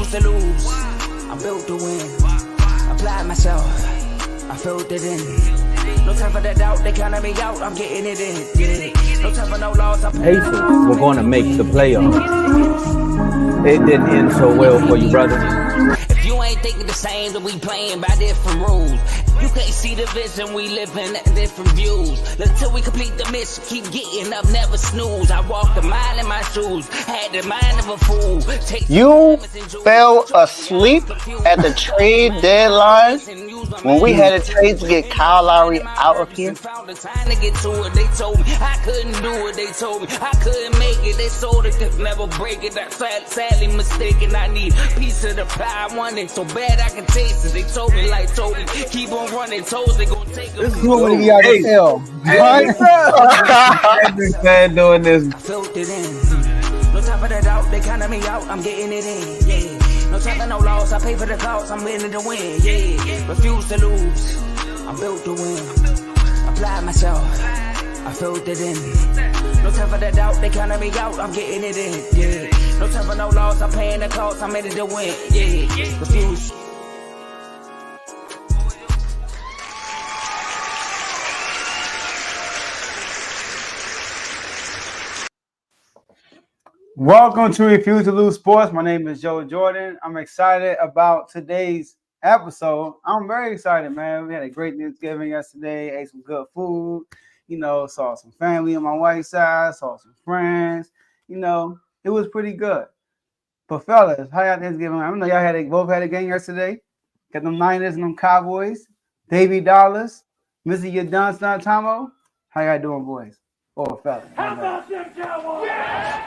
refuse to lose. I'm built to win. Apply myself. I filled it in. No time for the doubt. They counted me out. I'm getting it in. Yeah. No time for no loss. Pacers were going to make the playoffs. It didn't end so well for you, brother. If you ain't thinking the same, then we playing by different rules. You can't see the vision, we living at different views. Until we complete the mission, keep getting up, never snooze. I walked a mile in my shoes, had the mind of a fool. You fell asleep at the trade deadline when we had a trade to get Kyle Lowry out of here. They told me I couldn't do it. They told me I couldn't make it. They sold it, could never break it. I'm sadly mistaken. I need a piece of the pie. I want it so bad I can taste it. They told me, keep on running. Toes they gonna take this is what we got to tell. I've been doing this. I felt it in. No time for the doubt. They counted me out. I'm getting it in. Yeah. No time for no loss. I pay for the cost. I'm winning to win. Yeah. Refuse to lose. I'm built to win. Apply myself. I filled it in. No time for the doubt. They counted me out. I'm getting it in. Yeah. No time for no loss. I'm paying the cost. I'm in it to win. Yeah. Refuse. Welcome to Refuse to Lose Sports. My name is Joe Jordan. I'm excited about today's episode. I'm very excited, man. We had a great Thanksgiving yesterday. Ate some good food. Saw some family on my wife's side. Saw some friends. It was pretty good. But fellas, how y'all Thanksgiving? I know y'all both had a game yesterday. Got them Niners and them Cowboys. Davey Dollars. Missy your done son, Tomo. How y'all doing, boys? Oh, fellas. How about them Cowboys? Yeah.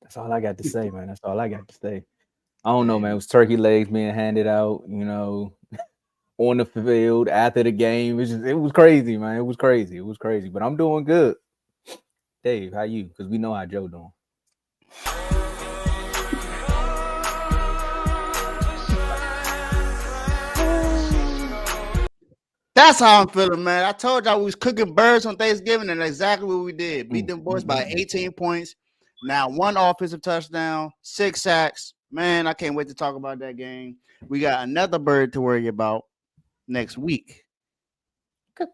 That's all I got to say, man. That's all I got to say. I don't know, man. It was turkey legs being handed out, on the field after the game. It was crazy, man. It was crazy. But I'm doing good. Dave, how you? Because we know how Joe doing. That's how I'm feeling, man. I told y'all we was cooking birds on Thanksgiving, and exactly what we did. Beat them boys by 18 points. Now 1 offensive touchdown, 6 sacks. Man, I can't wait to talk about that game. We got another bird to worry about next week. And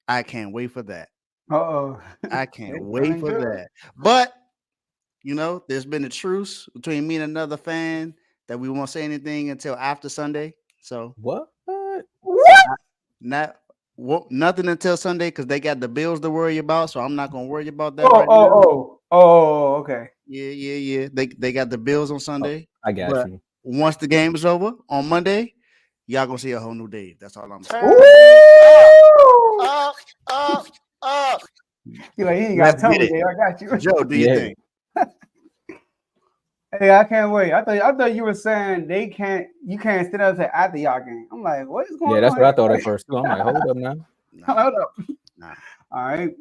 I can't wait for that. I can't wait for that. But, there's been a truce between me and another fan that we won't say anything until after Sunday. So what? Nothing until Sunday because they got the bills to worry about. So I'm not gonna worry about that. Okay. Yeah. They got the bills on Sunday. I got you. Once the game is over on Monday, y'all gonna see a whole new Dave. That's all I'm saying. Up. He ain't got to tell me, Dave. I got you. Joe, do you think? Hey, I can't wait. I thought you were saying you can't sit up to after y'all game. I'm like, what is going on? Yeah, that's what I thought at first too. I'm like, hold up now. Hold up. Nah. All right.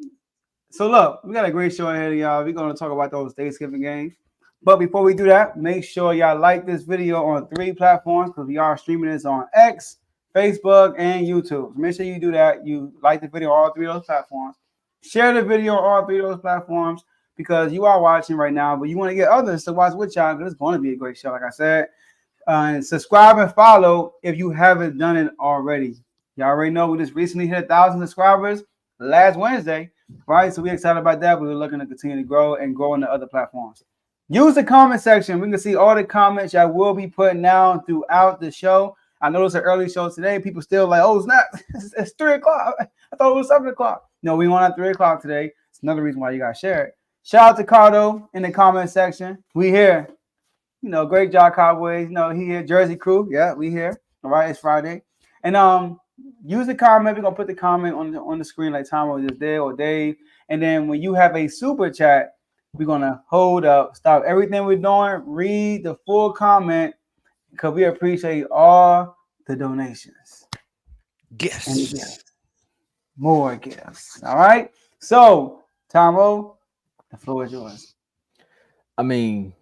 So look, we got a great show ahead of y'all. We're going to talk about those Thanksgiving games. But before we do that, make sure y'all like this video on 3 platforms because we are streaming this on X, Facebook, and YouTube. So make sure you do that. You like the video on all 3 of those platforms. Share the video on all 3 of those platforms because you are watching right now, but you want to get others to watch with y'all because it's going to be a great show, like I said. And subscribe and follow if you haven't done it already. Y'all already know we just recently hit 1,000 subscribers last Wednesday, right? So we're excited about that. We're looking to continue to grow and grow on the other platforms. Use the comment section. We can see all the comments y'all will be putting down throughout the show. I know it's an early show today. People still like, oh, it's not. It's 3 o'clock. I thought it was 7 o'clock. No, we went at 3 o'clock today. It's another reason why you got to share it. Shout out to Cardo in the comment section. We here. Great job, Cowboys. He here. Jersey crew. Yeah, we here. All right, it's Friday. And use the comment. We're going to put the comment on the screen like Tomo just did or Dave. And then when you have a super chat, we're going to hold up, stop everything we're doing, read the full comment because we appreciate all the donations. Gifts. More gifts. All right. So, Tomo, the floor is yours. I mean,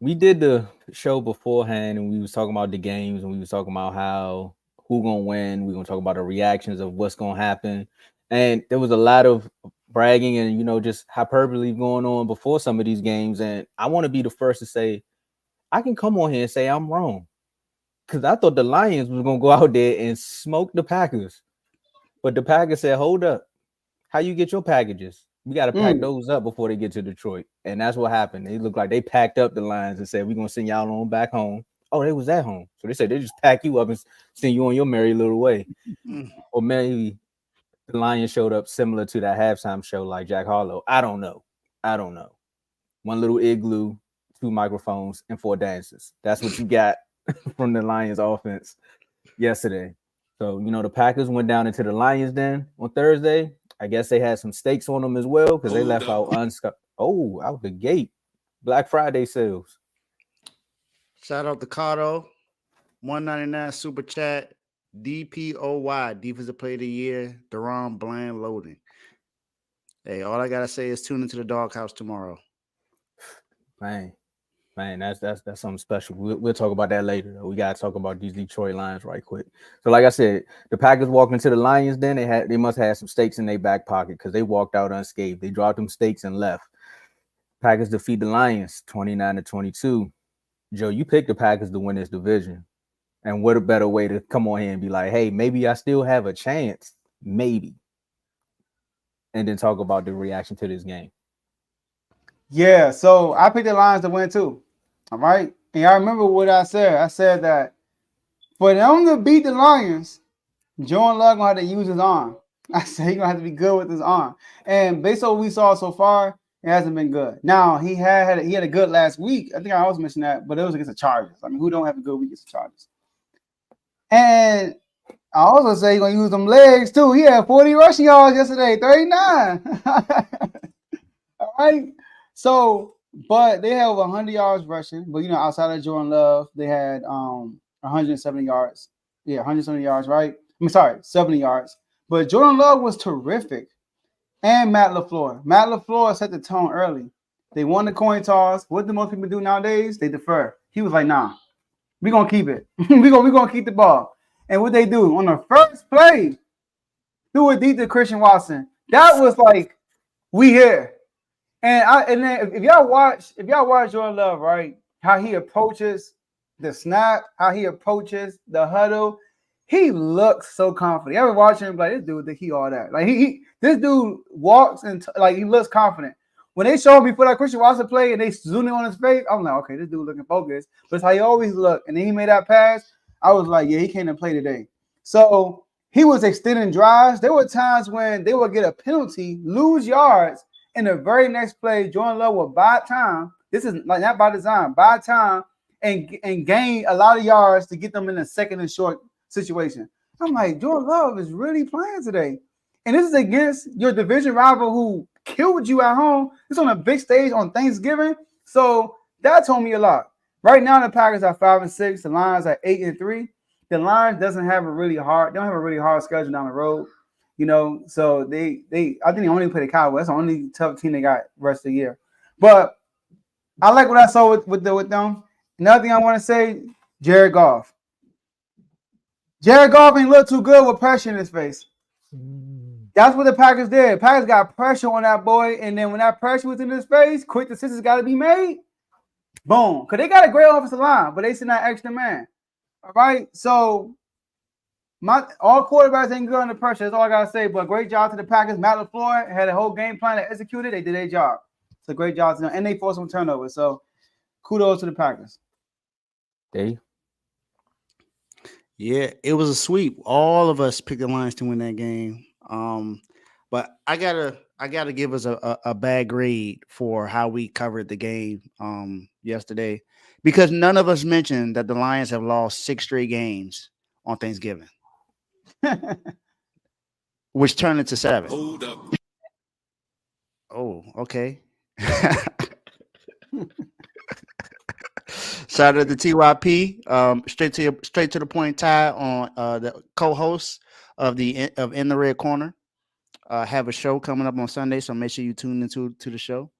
we did the show beforehand and we was talking about the games and we was talking about how who gonna win. We're gonna talk about the reactions of what's gonna happen. And there was a lot of bragging and just hyperbole going on before some of these games, and I want to be the first to say I can come on here and say I'm wrong because I thought the Lions was gonna go out there and smoke the Packers, but the Packers said, "Hold up, how you get your packages? We got to pack those up before they get to Detroit," and that's what happened. They looked like they packed up the Lions and said, "We're gonna send y'all on back home." Oh, they was at home, so they said they just pack you up and send you on your merry little way, or maybe the Lions showed up similar to that halftime show like Jack Harlow. I don't know. One little igloo, 2 microphones, and 4 dancers. That's what you got from the Lions offense yesterday. So, the Packers went down into the Lions den on Thursday. I guess they had some steaks on them as well because they left out out the gate. Black Friday sales. Shout out to Cotto, 199 super chat, DPOY, Defensive Player of the Year, Deron Bland loading. Hey, all I gotta say is tune into the doghouse tomorrow. Man, that's something special. We'll talk about that later. Though. We gotta talk about these Detroit Lions right quick. So, like I said, the Packers walked into the Lions. Then they must have some steaks in their back pocket because they walked out unscathed. They dropped them steaks and left. Packers defeat the Lions 29-22. Joe, you picked the Packers to win this division, and what a better way to come on here and be like, "Hey, maybe I still have a chance, maybe," and then talk about the reaction to this game. Yeah, so I picked the Lions to win too. All right. And I remember what I said. I said that for them to beat the Lions, Jordan Love gonna have to use his arm. I said he's gonna have to be good with his arm. And based on what we saw so far, it hasn't been good. Now he had a good last week. I think I always mentioned that, but it was against the Chargers. I mean, who don't have a good week against the Chargers? And I also say he's gonna use them legs too. He had 40 rushing yards yesterday, 39. All right. So, but they have over 100 yards rushing. But outside of Jordan Love, they had 170 yards. Yeah, 170 yards, right? 70 yards. But Jordan Love was terrific. And Matt LaFleur. Matt LaFleur set the tone early. They won the coin toss. What do most people do nowadays? They defer. He was like, nah, we're gonna keep it. we're gonna keep the ball. And what they do on the first play, threw it deep to Christian Watson. That was like, we here. And then if y'all watch Jordan Love, right, how he approaches the snap, how he approaches the huddle, he looks so confident. You ever watch him like, this dude think he all that? Like this dude walks and like he looks confident. When they showed me before that Christian Watson play and they zoomed in on his face, I'm like, okay, this dude looking focused. But it's how he always look. And then he made that pass. I was like, yeah, he can't play today. So he was extending drives. There were times when they would get a penalty, lose yards. In the very next play, Jordan Love will buy time. This is like not by design, buy time and gain a lot of yards to get them in a second and short situation. I'm like, Jordan Love is really playing today. And this is against your division rival who killed you at home. It's on a big stage on Thanksgiving. So that told me a lot. Right now, the Packers are 5-6. The Lions are 8-3. The Lions don't have a really hard schedule down the road. So they I think they only play the Cowboys. That's the only tough team they got the rest of the year. But I like what I saw with them. Another thing I want to say, Jared Goff. Jared Goff ain't look too good with pressure in his face. That's what the Packers did. Packers got pressure on that boy, and then when that pressure was in his face, quick decisions got to be made. Boom. Because they got a great offensive line, but they send that extra man. All right? So all quarterbacks ain't good under pressure. That's all I gotta say. But great job to the Packers. Matt LaFleur had a whole game plan to execute it. They did their job. It's a great job to them, and they forced some turnovers. So kudos to the Packers. Dave? Yeah, it was a sweep. All of us picked the Lions to win that game. But I gotta give us a bad grade for how we covered the game yesterday, because none of us mentioned that the Lions have lost 6 straight games on Thanksgiving. Which turned into 7. Hold up. Oh, okay. Shout out to TYP. Straight to the point, Ty, on the co-host of In the Red Corner. Have a show coming up on Sunday, so make sure you tune into the show.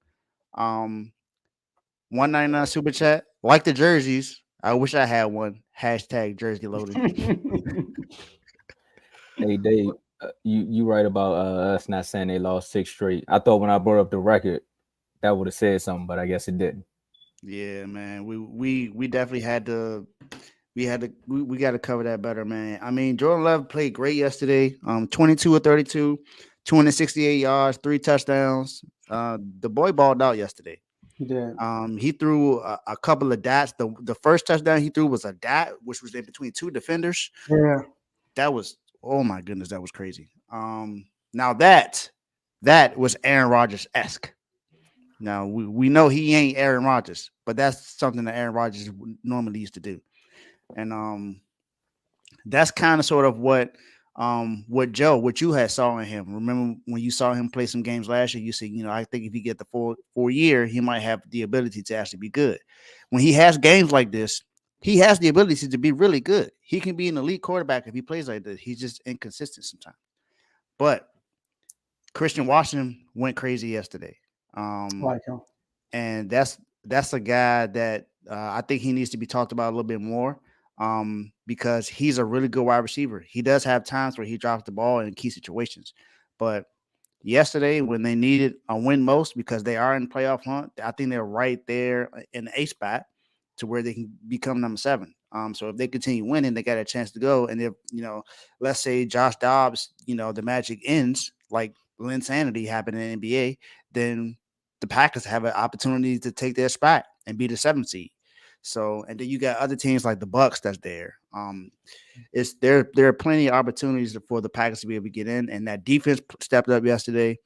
199 super chat. Like the jerseys. I wish I had one. # jersey loading. Hey, Dave, You right about us not saying they lost 6 straight. I thought when I brought up the record that would have said something, but I guess it didn't. Yeah, man. We definitely we got to cover that better, man. I mean, Jordan Love played great yesterday. 22 or 32, 268 yards, 3 touchdowns. The boy balled out yesterday. He did. He threw a couple of dats. The first touchdown he threw was a dat, which was in between two defenders. Yeah. That was, oh my goodness, that was crazy. Now that was Aaron Rodgers esque. Now we know he ain't Aaron Rodgers, but that's something that Aaron Rodgers normally used to do, and that's kind of sort of what you had saw in him. Remember when you saw him play some games last year, you said, I think if he get the full year, he might have the ability to actually be good. When he has games like this, he has the ability to be really good. He can be an elite quarterback if he plays like this. He's just inconsistent sometimes. But Christian Washington went crazy yesterday. Like him. And that's a guy that I think he needs to be talked about a little bit more because he's a really good wide receiver. He does have times where he drops the ball in key situations, but yesterday when they needed a win most because they are in playoff hunt, I think they're right there in the A spot to where they can become number 7. So if they continue winning, they got a chance to go. And if let's say Josh Dobbs, the magic ends like Linsanity happened in the NBA, then the Packers have an opportunity to take their spot and be the 7th seed. So, and then you got other teams like the Bucks that's there. There are plenty of opportunities for the Packers to be able to get in, and that defense stepped up yesterday.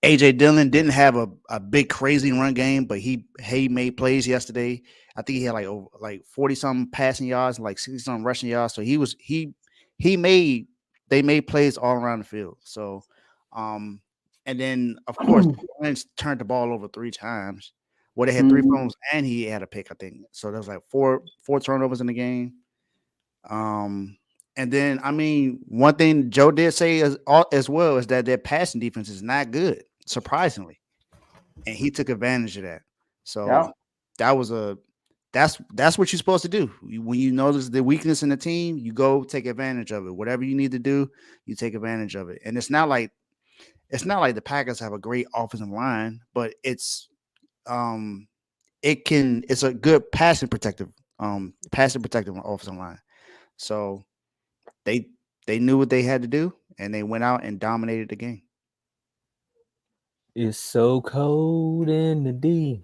AJ Dillon didn't have a big crazy run game, but he made plays yesterday. I think he had like 40 something passing yards, and like 60 something rushing yards. So they made plays all around the field. So, and then of course, Lynch turned the ball over 3 times. Well, they had 3 fumbles and he had a pick, I think. So there was like four turnovers in the game. And then, I mean, one thing Joe did say as well is that their passing defense is not good, surprisingly, and he took advantage of that. So that's what you're supposed to do. When you notice the weakness in the team, you go take advantage of it. Whatever you need to do, you take advantage of it. And it's not like the Packers have a great offensive line, but it's a good passing protective offensive line. So they knew what they had to do, and they went out and dominated the game. It's so cold in the D.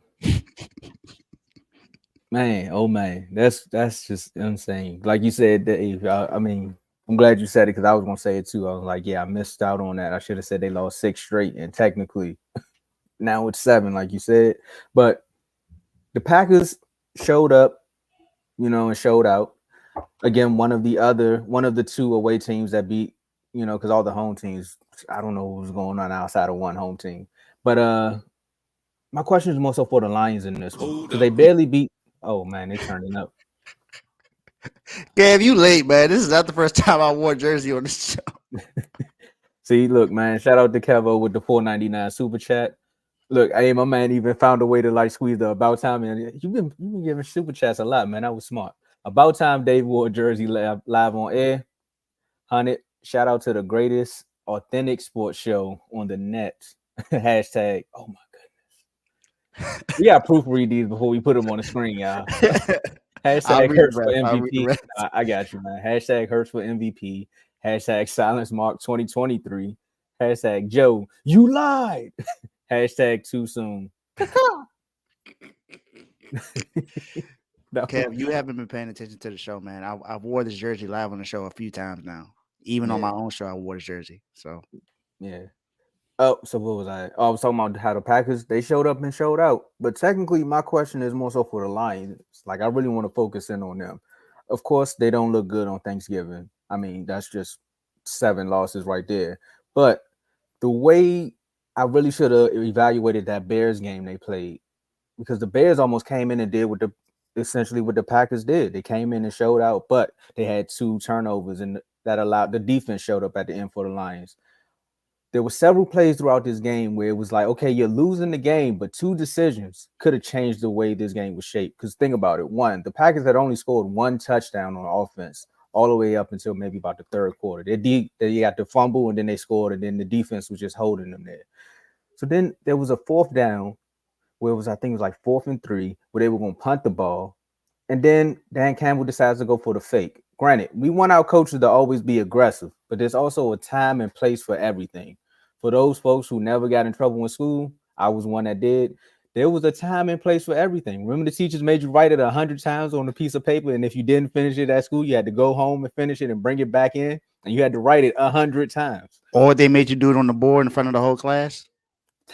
Man, oh man, that's just insane. Like you said, Dave. I mean, I'm glad you said it because I was gonna say it too. I was like, yeah, I missed out on that. I should have said they lost 6 straight, and technically, now it's 7, like you said. But the Packers showed up, and showed out. Again, one of the 2 away teams that beat, because all the home teams, I don't know what was going on outside of one home team. But my question is more so for the Lions in this one because they barely beat. Oh man, they're turning up. Gav, you late, man. This is not the first time I wore a jersey on this show. See, look, man. Shout out to Kevo with the $4.99 super chat. Look, hey, my man even found a way to like squeeze the about time, and you've been giving super chats a lot, man. That was smart. About time Dave wore a jersey live on air. 100. Shout out to the greatest authentic sports show on the net. Hashtag. Oh my goodness. We got to proofread these before we put them on the screen, y'all. Hashtag Hurts for MVP. I got you, man. Hashtag Hurts for MVP. Hashtag Silence Mark 2023. Hashtag Joe, you lied. Hashtag too soon. Kev, you haven't been paying attention to the show, man. I've wore this jersey live on the show a few times now. Even on my own show, I wore this jersey. So yeah. Oh, so what was I? Oh, I was talking about how the Packers, they showed up and showed out. But technically, my question is more so for the Lions. Like, I really want to focus in on them. Of course, they don't look good on Thanksgiving. I mean, that's just 7 losses right there. But the way I really should have evaluated that Bears game they played, because the Bears almost came in and did essentially what the Packers did. They came in and showed out, but they had 2 turnovers, and that allowed the defense showed up at the end for the Lions. There were several plays throughout this game where it was like, okay, you're losing the game, but 2 decisions could have changed the way this game was shaped. Because think about it. 1, the Packers had only scored 1 touchdown on offense all the way up until maybe about the third quarter. They got the fumble and then they scored, and then the defense was just holding them there. So then there was a fourth down where I think it was like 4th and 3, where they were going to punt the ball. And then Dan Campbell decides to go for the fake. Granted, we want our coaches to always be aggressive, but there's also a time and place for everything. For those folks who never got in trouble in school, I was one that did. There was a time and place for everything. Remember, the teachers made you write it 100 times on a piece of paper, and if you didn't finish it at school, you had to go home and finish it and bring it back in, and you had to write it 100 times. Or they made you do it on the board in front of the whole class.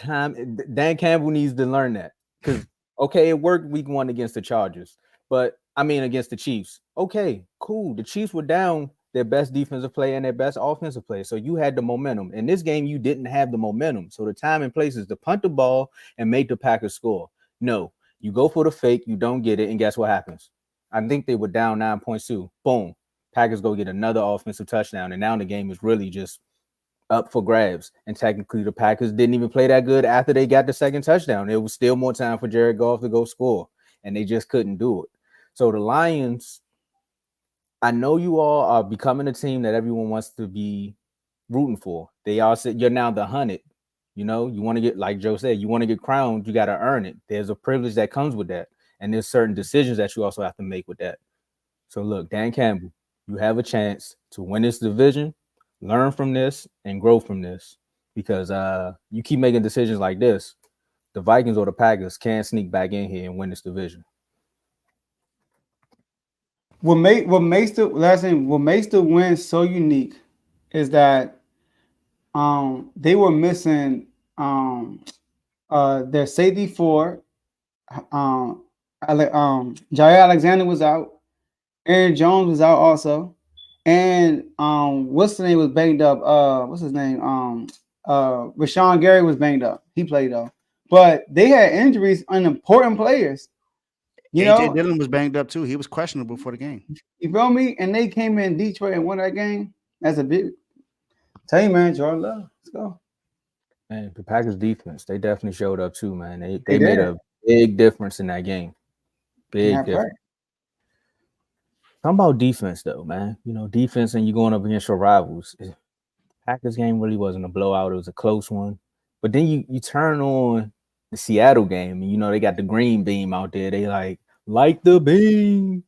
Dan Campbell needs to learn that, because okay, it worked week 1 against the Chargers, but against the Chiefs. Okay, cool. The Chiefs were down their best defensive play and their best offensive play, so you had the momentum. In this game, you didn't have the momentum, so the time and place is to punt the ball and make the Packers score. No, you go for the fake, you don't get it, and guess what happens? I think they were down 9 points too. Boom, Packers go get another offensive touchdown, and now the game is really just up for grabs. And technically, the Packers didn't even play that good after they got the second touchdown. It was still more time for Jared Goff to go score, and they just couldn't do it. So the Lions, I know you all are becoming a team that everyone wants to be rooting for. They all said you're now the hunted. You know, you want to get, like Joe said, you want to get crowned, you got to earn it. There's a privilege that comes with that, and there's certain decisions that you also have to make with that. So look, Dan Campbell, you have a chance to win this division, learn from this, and grow from this, because you keep making decisions like this, the Vikings or the Packers can't sneak back in here and win this division. What makes the win so unique is that they were missing their safety for Jair Alexander was out, Aaron Jones was out also, and what's the name was banged up. What's his name? Rashawn Gary was banged up. He played though, but they had injuries on important players. AJ Dillon was banged up too. He was questionable for the game. You feel me? And they came in Detroit and won that game. That's a big. Tell you, man, Jordan Love. Let's go. Man, the Packers defense, they definitely showed up too, man. They made a big difference in that game. Big difference. Right. Talking about defense though, man. You know, defense and you going up against your rivals. Packers game really wasn't a blowout. It was a close one. But then you turn on the Seattle game, and you know they got the green beam out there. They like the beam.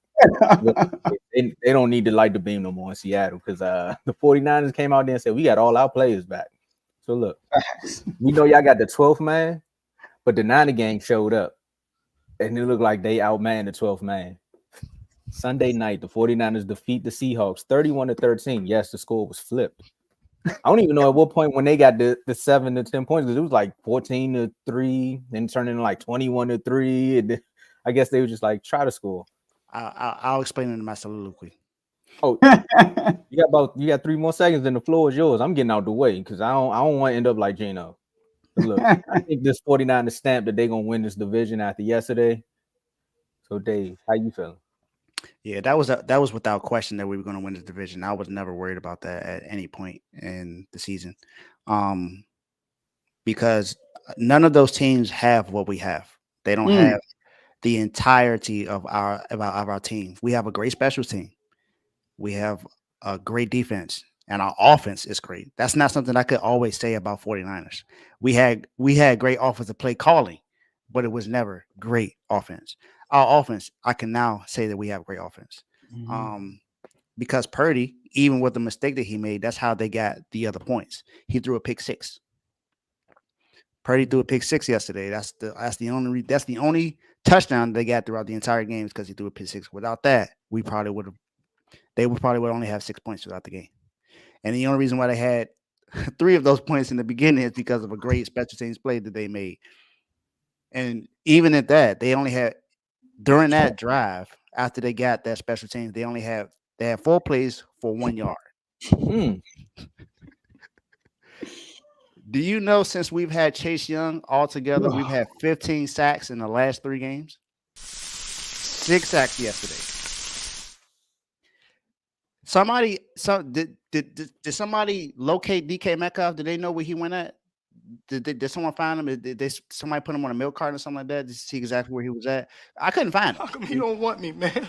they don't need to light the beam no more in Seattle, because the 49ers came out there and said, we got all our players back. So look, we know y'all got the 12th man, but the Niner gang showed up, and it looked like they outmanned the 12th man. Sunday night, the 49ers defeat the Seahawks 31-13. Yes, the score was flipped. I don't even know at what point when they got the 7 to 10 points, because it was like 14-3, then turned into like 21-3. And I guess they were just like, try to score. I'll explain it in my soliloquy. Oh, you got 3 more seconds, then the floor is yours. I'm getting out the way because I don't want to end up like Gino. But look, I think this 49ers stamp that they're gonna win this division after yesterday. So Dave, how you feeling? Yeah, that was without question that we were going to win the division. I was never worried about that at any point in the season, because none of those teams have what we have. They don't have the entirety of our team. We have a great special team. We have a great defense, and our offense is great. That's not something I could always say about 49ers. We had great offensive play calling, but it was never great offense. Our offense, I can now say that we have great offense. Because Purdy, even with the mistake that he made, that's how they got the other points. He threw a pick 6. Purdy threw a pick 6 yesterday. That's the only touchdown they got throughout the entire game, because he threw a pick 6. Without that, they would probably only have 6 points throughout the game. And the only reason why they had 3 of those points in the beginning is because of a great special teams play that they made. And even at that, they only had, during that drive, after they got that special teams, they had 4 plays for 1 yard. Do you know, since we've had Chase Young altogether, we've had 15 sacks in the last 3 games? 6 sacks yesterday. Did somebody locate DK Metcalf? Did they know where he went at? Did someone find him? Did somebody put him on a milk carton or something like that to see exactly where he was at? I couldn't find him. How come you don't want me, man?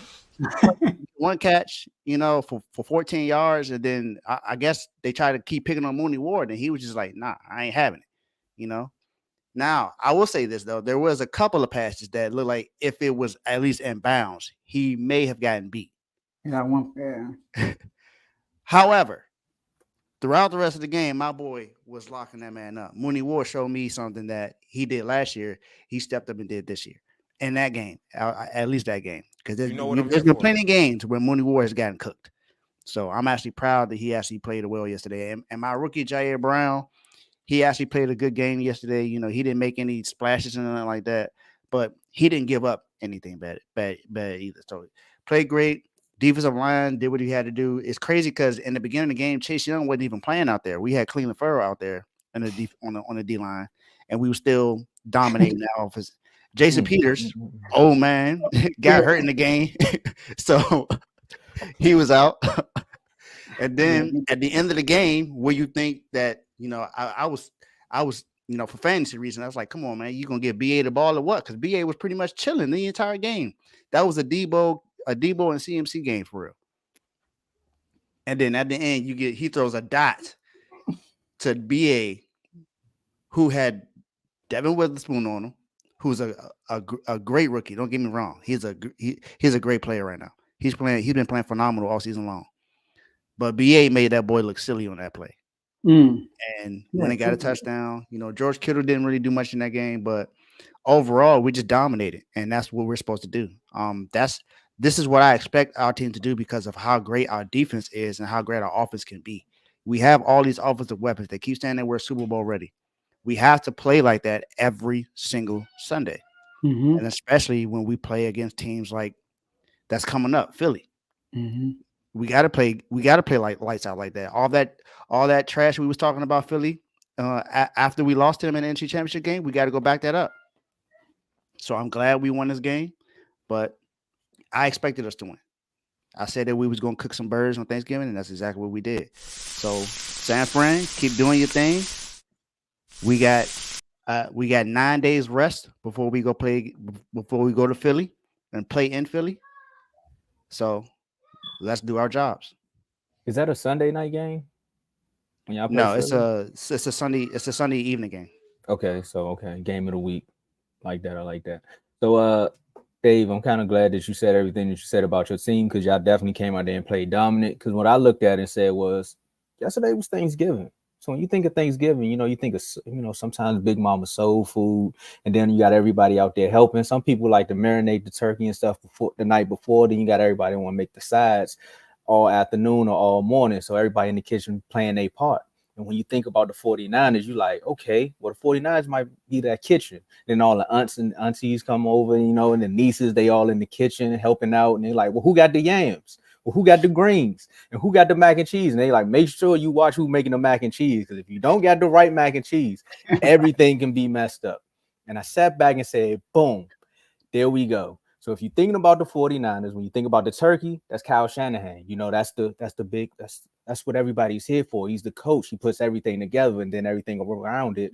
one catch, for 14 yards, and then I guess they tried to keep picking on Mooney Ward, and he was just like, "Nah, I ain't having it." Now I will say this though, there was a couple of passes that looked like if it was at least in bounds, he may have gotten beat. Yeah, one. Yeah. However, throughout the rest of the game, my boy was locking that man up. Mooney Ward showed me something that he did last year. He stepped up and did this year in that game, at least that game, because there's been plenty of games where Mooney Ward has gotten cooked. So I'm actually proud that he actually played well yesterday. And my rookie Jair Brown, he actually played a good game yesterday. He didn't make any splashes and nothing like that, but he didn't give up anything bad either. So played great. Defensive line did what he had to do. It's crazy because in the beginning of the game, Chase Young wasn't even playing out there. We had Cleveland Farrell out there on the D line, and we were still dominating that offense. Jason Peters, old man, got hurt in the game, so he was out. And then at the end of the game, where you think that I was for fantasy reasons, I was like, come on, man, you gonna give BA the ball or what? Because BA was pretty much chilling the entire game. That was a Debo and CMC game for real. And then at the end, he throws a dot to BA, who had Devin Witherspoon on him, who's a great rookie. Don't get me wrong, he's a great player right now. He's been playing phenomenal all season long. But BA made that boy look silly on that play. And when they got a touchdown, George Kittle didn't really do much in that game, but overall, we just dominated, and that's what we're supposed to do. This is what I expect our team to do because of how great our defense is and how great our offense can be. We have all these offensive weapons. They keep saying that we're Super Bowl ready. We have to play like that every single Sunday, and especially when we play against teams like that's coming up, Philly. We got to play like lights out like that. All that trash we was talking about Philly after we lost to them in the NFC Championship game, we got to go back that up. So I'm glad we won this game, but I expected us to win. I said that we was going to cook some birds on Thanksgiving, and that's exactly what we did. So San Fran, keep doing your thing. We got 9 days rest before we go to Philly and play in Philly. So let's do our jobs. Is that a Sunday night game? No, it's a Sunday evening game. Okay, game of the week. Like that, I like that. So Dave, I'm kind of glad that you said everything that you said about your team, because y'all definitely came out there and played dominant. Because what I looked at and said was, yesterday was Thanksgiving. So when you think of Thanksgiving, you think of, sometimes Big Mama soul food, and then you got everybody out there helping. Some people like to marinate the turkey and stuff the night before. Then you got everybody want to make the sides all afternoon or all morning. So everybody in the kitchen playing their part. And when you think about the 49ers, you like, okay, well, the 49ers might be that kitchen. Then all the aunts and aunties come over, and the nieces, they all in the kitchen helping out. And they're like, well, who got the yams? Well, who got the greens? And who got the mac and cheese? And they like, make sure you watch who's making the mac and cheese. Because if you don't got the right mac and cheese, everything can be messed up. And I sat back and said, boom, there we go. So if you're thinking about the 49ers, when you think about the turkey, that's Kyle Shanahan. That's what everybody's here for. He's the coach. He puts everything together, and then everything around it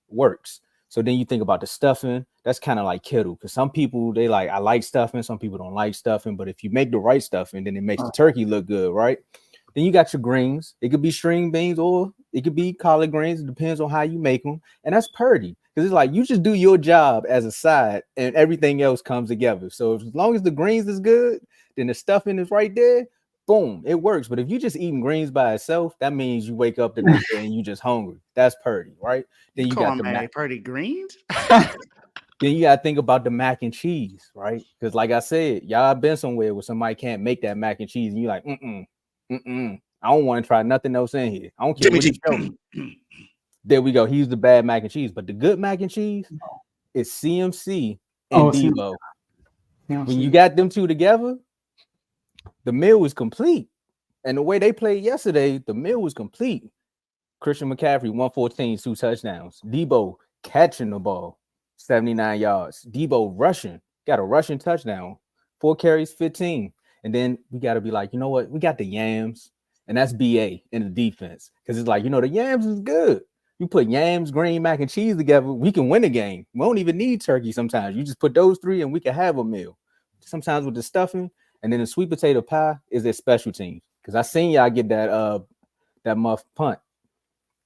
works. So then you think about the stuffing. That's kind of like Kittle, because some people, they like, I like stuffing. Some people don't like stuffing. But if you make the right stuffing, then it makes the turkey look good, right? Then you got your greens. It could be string beans or it could be collard greens. It depends on how you make them. And that's purdy. Because it's like, you just do your job as a side and everything else comes together. So as long as the greens is good, then the stuffing is right there, boom, it works. But if you just eating greens by itself, that means you wake up the next day and you just hungry. That's purdy, right? Then you got the purdy greens. Then you got to think about the mac and cheese, right? Because like I said, y'all been somewhere where somebody can't make that mac and cheese, and you're like, I don't want to try nothing else in here. I don't care what you show me. There we go. He's the bad mac and cheese, but the good mac and cheese is CMC and Debo. When you got them two together, the meal was complete. And the way they played yesterday, the meal was complete. Christian McCaffrey, 114, 2 touchdowns. Debo catching the ball, 79 yards. Debo rushing, got a rushing touchdown, 4 carries, 15. And then we got to be like, you know what? We got the yams, and that's BA in the defense. Because it's like, the yams is good. You put yams, green, mac and cheese together, we can win a game. We don't even need turkey sometimes. You just put those three and we can have a meal. Sometimes with the stuffing and then the sweet potato pie is their special teams. Because I seen y'all get that muff punt.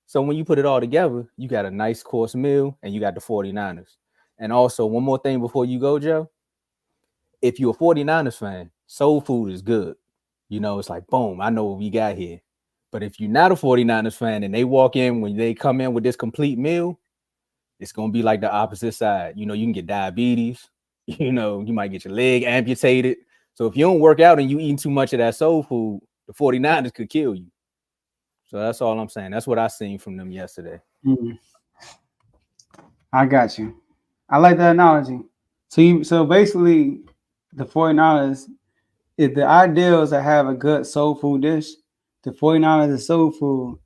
So when you put it all together, you got a nice course meal and you got the 49ers. And also, one more thing before you go, Joe. If you're a 49ers fan, soul food is good. You know, it's like, boom, I know what we got here. But if you're not a 49ers fan and they walk in, when they come in with this complete meal, it's going to be like the opposite side. You know, you can get diabetes. You know, you might get your leg amputated. So if you don't work out and you eating too much of that soul food, the 49ers could kill you. So that's all I'm saying. That's what I seen from them yesterday. Mm-hmm. I got you. I like that analogy. So basically, the 49ers, if the ideal is to have a good soul food dish, the 49ers is soul food,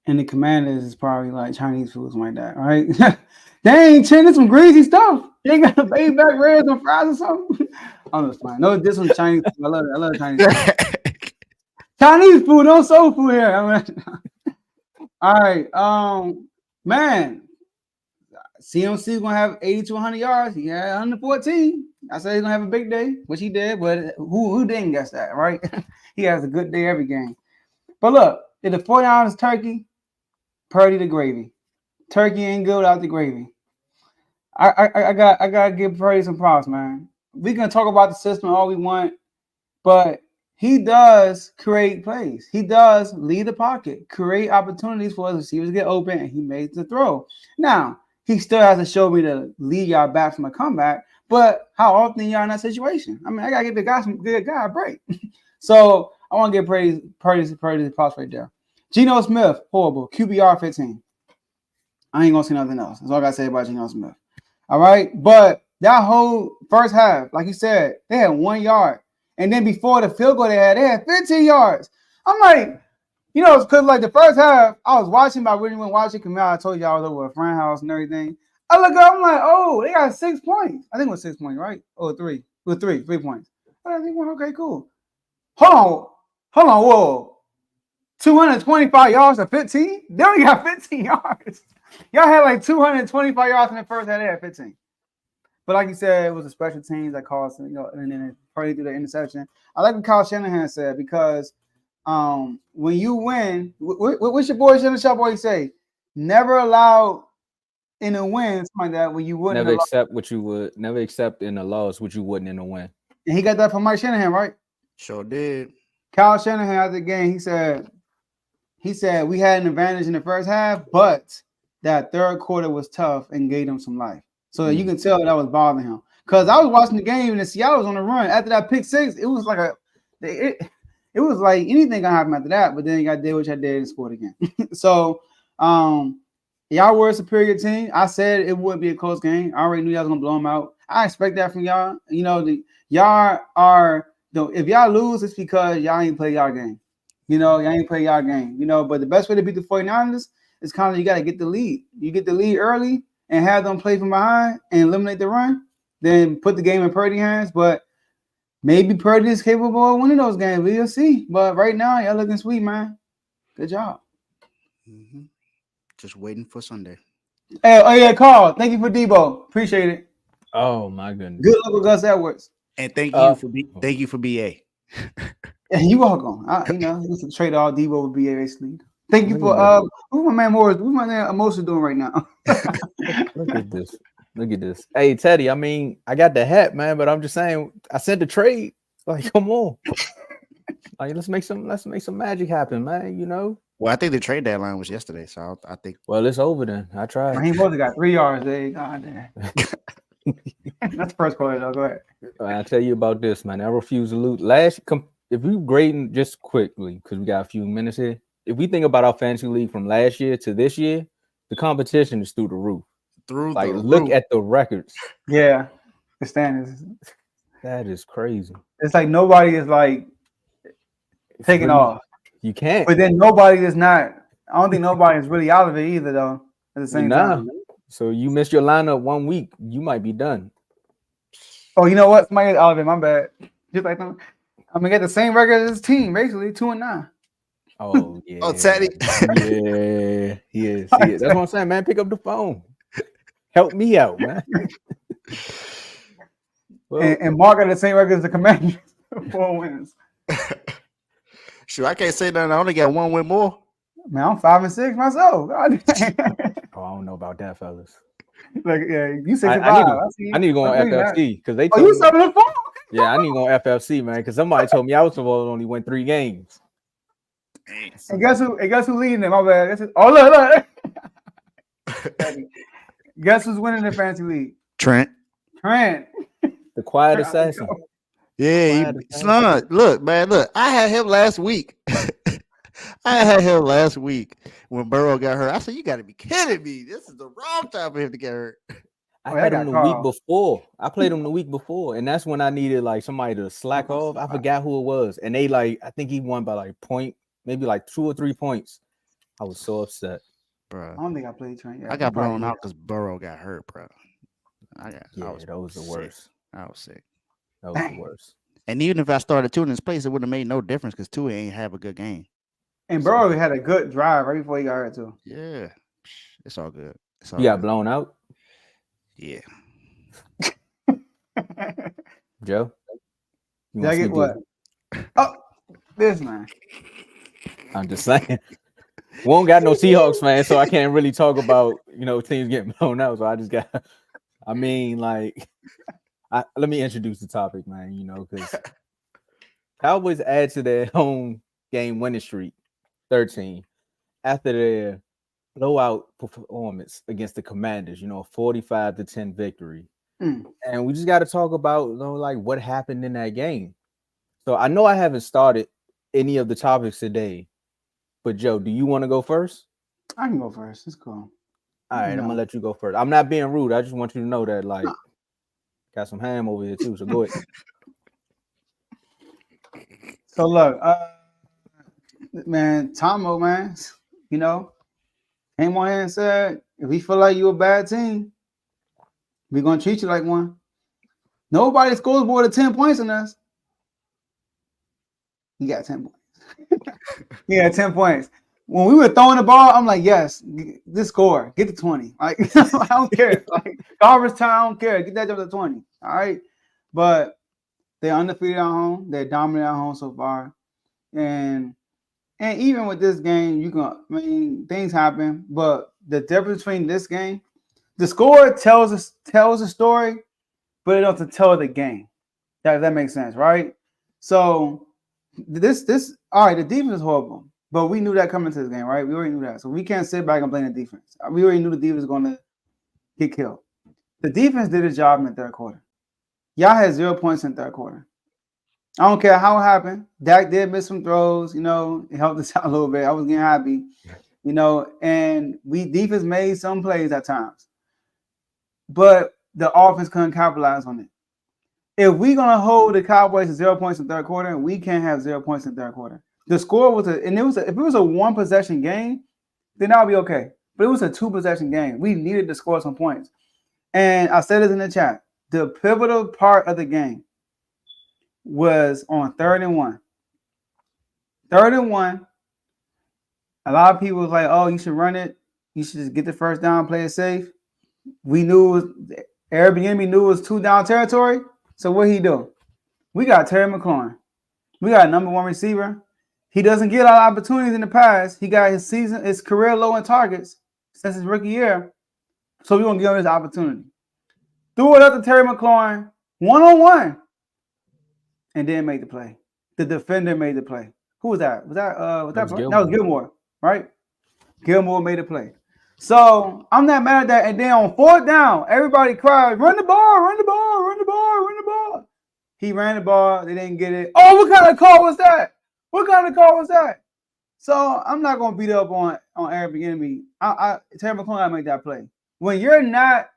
and the Commanders is probably like Chinese food, something like that, right? They ain't chilling some greasy stuff. They got baby back ribs and fries or something. I'm just fine. No, this one's Chinese food. I love Chinese food. Chinese food, no soul food here. I mean, all right, man. CMC gonna have 80 to 100 yards. He had 114. I said he's gonna have a big day, which he did, but who didn't guess that, right? He has a good day every game. But look, if the 49ers turkey, Purdy the gravy. Turkey ain't good without the gravy. I gotta give Purdy some props, man. We can talk about the system all we want, but he does create plays. He does lead the pocket, create opportunities for us receivers to get open, and he made the throw. Now, he still has to show me to lead y'all back from a comeback, but how often y'all in that situation? I mean, I gotta give the guy some good guy a break. So I want to give Purdy props right there. Geno Smith, horrible. QBR 15. I ain't gonna say nothing else. That's all I gotta say about Geno Smith. All right, but that whole first half, like you said, they had 1 yard. And then before the field goal they had 15 yards. I'm like, you know, because like the first half, I was watching, but I really wasn't watching. Because I told you I was over at a friend's house and everything. I look up, I'm like, oh, they got 6 points. I think it was 6 points, right? Oh, 3. It was 3 points. I think, well, okay, cool. Hold on, whoa. 225 yards to 15? They only got 15 yards. Y'all had like 225 yards in the first half. They had 15. But like you said, it was a special teams that caused, you know, and then Purdy threw the interception. I like what Kyle Shanahan said, because when you win, what's your boy Shanahan always say? Never allow in a win, something like that, when you wouldn't never accept in a loss what you wouldn't in a win. And he got that from Mike Shanahan, right? Sure did. Kyle Shanahan after the game, he said we had an advantage in the first half, but that third quarter was tough and gave them some life. So you can tell that was bothering him. Because I was watching the game and Seattle was on the run. After that pick six, it was like it was like anything gonna happen after that. But then y'all did what y'all did and scored again. So y'all were a superior team. I said it would be a close game. I already knew y'all was gonna blow them out. I expect that from y'all. You know, y'all are if y'all lose, it's because y'all ain't play y'all game. You know, y'all ain't play y'all game. You know, but the best way to beat the 49ers is kind of you gotta get the lead. You get the lead early and have them play from behind and eliminate the run, then put the game in Purdy's hands. But maybe Purdy is capable of winning those games. We'll see. But right now, y'all looking sweet, man. Good job. Mm-hmm. Just waiting for Sunday. Hey, oh yeah, Carl. Thank you for Debo. Appreciate it. Oh my goodness. Good luck with Gus Edwards. And thank you for BA. You welcome. You know, you can trade all Debo with BA basically. Thank you for who's my man Morris? Who's my man Emotion doing right now? Look at this. Look at this. Hey Teddy, I mean, I got the hat, man, but I'm just saying I sent the trade. Like, come on. Like, let's make some magic happen, man. You know. Well, I think the trade deadline was yesterday, so I think. Well, it's over then. I tried. He both got 3 yards there. God damn. That's the first quarter, though. Go ahead. I'll tell you about this, man. I refuse to lose. If we grading just quickly, because we got a few minutes here. If we think about our fantasy league from last year to this year, the competition is through the roof. Look at the records. Yeah, the standings. That is crazy. It's like nobody is like taking off. You can't. But then nobody is not. I don't think nobody is really out of it either, though. At the same time. So you missed your lineup 1 week, you might be done. Oh, you know what? Somebody is out of it. My bad. Just like them. I'm gonna get the same record as his team, basically 2-9. Oh yeah. Oh, Teddy. Yeah, he is. That's what I'm saying, man. Pick up the phone. Help me out, man. Well, and Mark got the same record as the Commanders. 4 wins. Shoot, I can't say nothing. I only got 1 win more. Man, I'm 5-6 myself. God damn. Oh, I don't know about that, fellas. Like, yeah, you 6-5. I need to go on FFC because they Oh, told you me. 7-4? Yeah, I need to go on FFC, man, because somebody told me I was supposed to only win 3 games. And guess who leading them? My bad. Oh, look. Guess who's winning the fantasy league? Trent. The quiet assassin. Yeah, son. Look, man. Look, I had him last week. I had him last week when Burrow got hurt. I said, "You got to be kidding me! This is the wrong time for him to get hurt." I had him the week before. I played him the week before, and that's when I needed like somebody to slack off. I forgot who it was, and they like I think he won by like maybe like 2 or 3 points. I was so upset, bro. I don't think I played Trent yet. I got blown out because Burrow got hurt, bro. That was the worst. I was sick. That was the worst. And even if I started 2 in his place, it would have made no difference because 2 ain't have a good game. And Burrow had a good drive right before he got hurt too. Yeah, it's all good. You got blown out? Yeah. Joe? Did I get what? Oh, this man. I'm just saying. We don't got no Seahawks fans, so I can't really talk about, teams getting blown out. So I just got, let me introduce the topic, man, because Cowboys add to their home game winning streak, 13, after their blowout performance against the Commanders, 45-10 victory. And we just got to talk about, what happened in that game. So I know I haven't started any of the topics today, but Joe, do you want to go first? I can go first. It's cool. All right, I'm going to let you go first. I'm not being rude. I just want you to know that, got some ham over here too, so go ahead. So look, man, Tomo, man, came on here and said, if we feel like you're a bad team, we're going to treat you like one. Nobody scores more than 10 points in us. He got 10 points. He had 10 points. When we were throwing the ball, I'm like, yes, this score, get to 20. Like, I don't care. Like, garbage time, I don't care. Get that jump to 20. All right. But they're undefeated at home. They're dominant at home so far. And even with this game, things happen. But the difference between this game, the score tells a story, but it doesn't tell the game. That makes sense, right? So this all right, the defense is horrible. But we knew that coming to this game, right? We already knew that. So we can't sit back and blame the defense. We already knew the defense was going to get killed. The defense did its job in the third quarter. Y'all had 0 points in the third quarter. I don't care how it happened. Dak did miss some throws, it helped us out a little bit. I was getting happy, and defense made some plays at times. But the offense couldn't capitalize on it. If we're going to hold the Cowboys to 0 points in the third quarter, we can't have 0 points in the third quarter. The score was if it was a 1-possession game, then that would be okay. But it was a 2-possession game. We needed to score some points. And I said this in the chat. The pivotal part of the game was on 3rd and 1. 3rd and 1. A lot of people was like, oh, you should run it. You should just get the first down, play it safe. We knew Airbnb knew it was 2-down territory. So what he do? We got Terry McLaurin. We got a number 1 receiver. He doesn't get a lot of opportunities in the past. He got his career low in targets since his rookie year. So we're gonna give him his opportunity. Threw it up to Terry McLaurin, 1-on-1, and didn't make the play. The defender made the play. Who was that? That was Gilmore, right? Gilmore made the play. So I'm not mad at that. And then on 4th down, everybody cried, run the ball, run the ball, run the ball, run the ball. He ran the ball. They didn't get it. Oh, what kind of call was that? What kind of call was that? So I'm not going to beat up on Airbnb. Terry McLaurin make that play. When you're not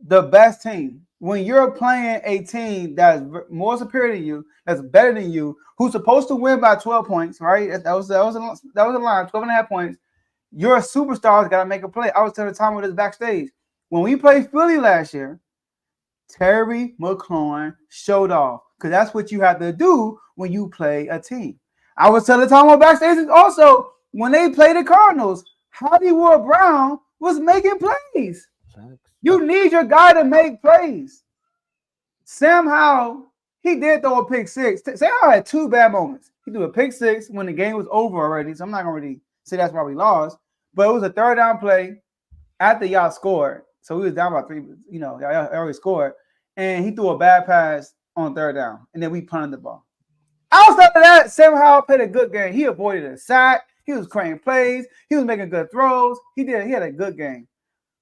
the best team, when you're playing a team that's more superior than you, that's better than you, who's supposed to win by 12 points, right? That was a line, 12.5 points. Your superstars got to make a play. I was telling Tom with this backstage. When we played Philly last year, Terry McLaurin showed off because that's what you have to do when you play a team. I was telling Tom on backstage also when they played the Cardinals, Hollywood Brown was making plays. You need your guy to make plays. Sam Howell, he did throw a pick six. Sam Howell had two bad moments. He threw a pick six when the game was over already, so I'm not gonna really say that's why we lost. But it was a third down play after y'all scored, so we was down by 3. You know, y'all already scored, and he threw a bad pass on third down, and then we punted the ball. Outside of that, Sam Howell played a good game. He avoided a sack. He was creating plays. He was making good throws. He had a good game.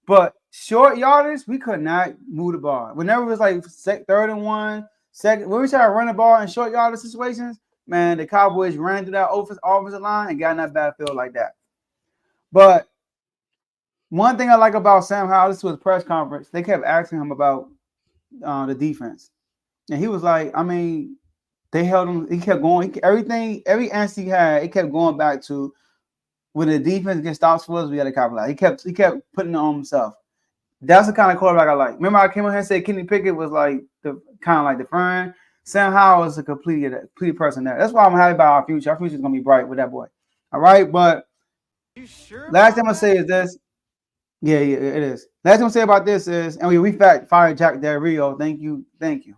But short yardage, we could not move the ball. Whenever it was like 3rd and 1, second, when we tried to run the ball in short yardage situations, man, the Cowboys ran through that offensive line and got in that backfield like that. But one thing I like about Sam Howell, this was a press conference, they kept asking him about the defense. And he was like, I mean, they held him. He kept going. Every answer he had, it kept going back to when the defense gets stops for us, we got to capitalize. He kept putting it on himself. That's the kind of quarterback I like. Remember, I came on here and said Kenny Pickett was like the kind of like the friend. Sam Howell is a complete person there. That's why I'm happy about our future. Our future is gonna be bright with that boy. All right, but last thing I'm gonna say is this. Yeah, it is. Last thing I'm gonna say about this is, and we fired Jack Del Rio. Thank you.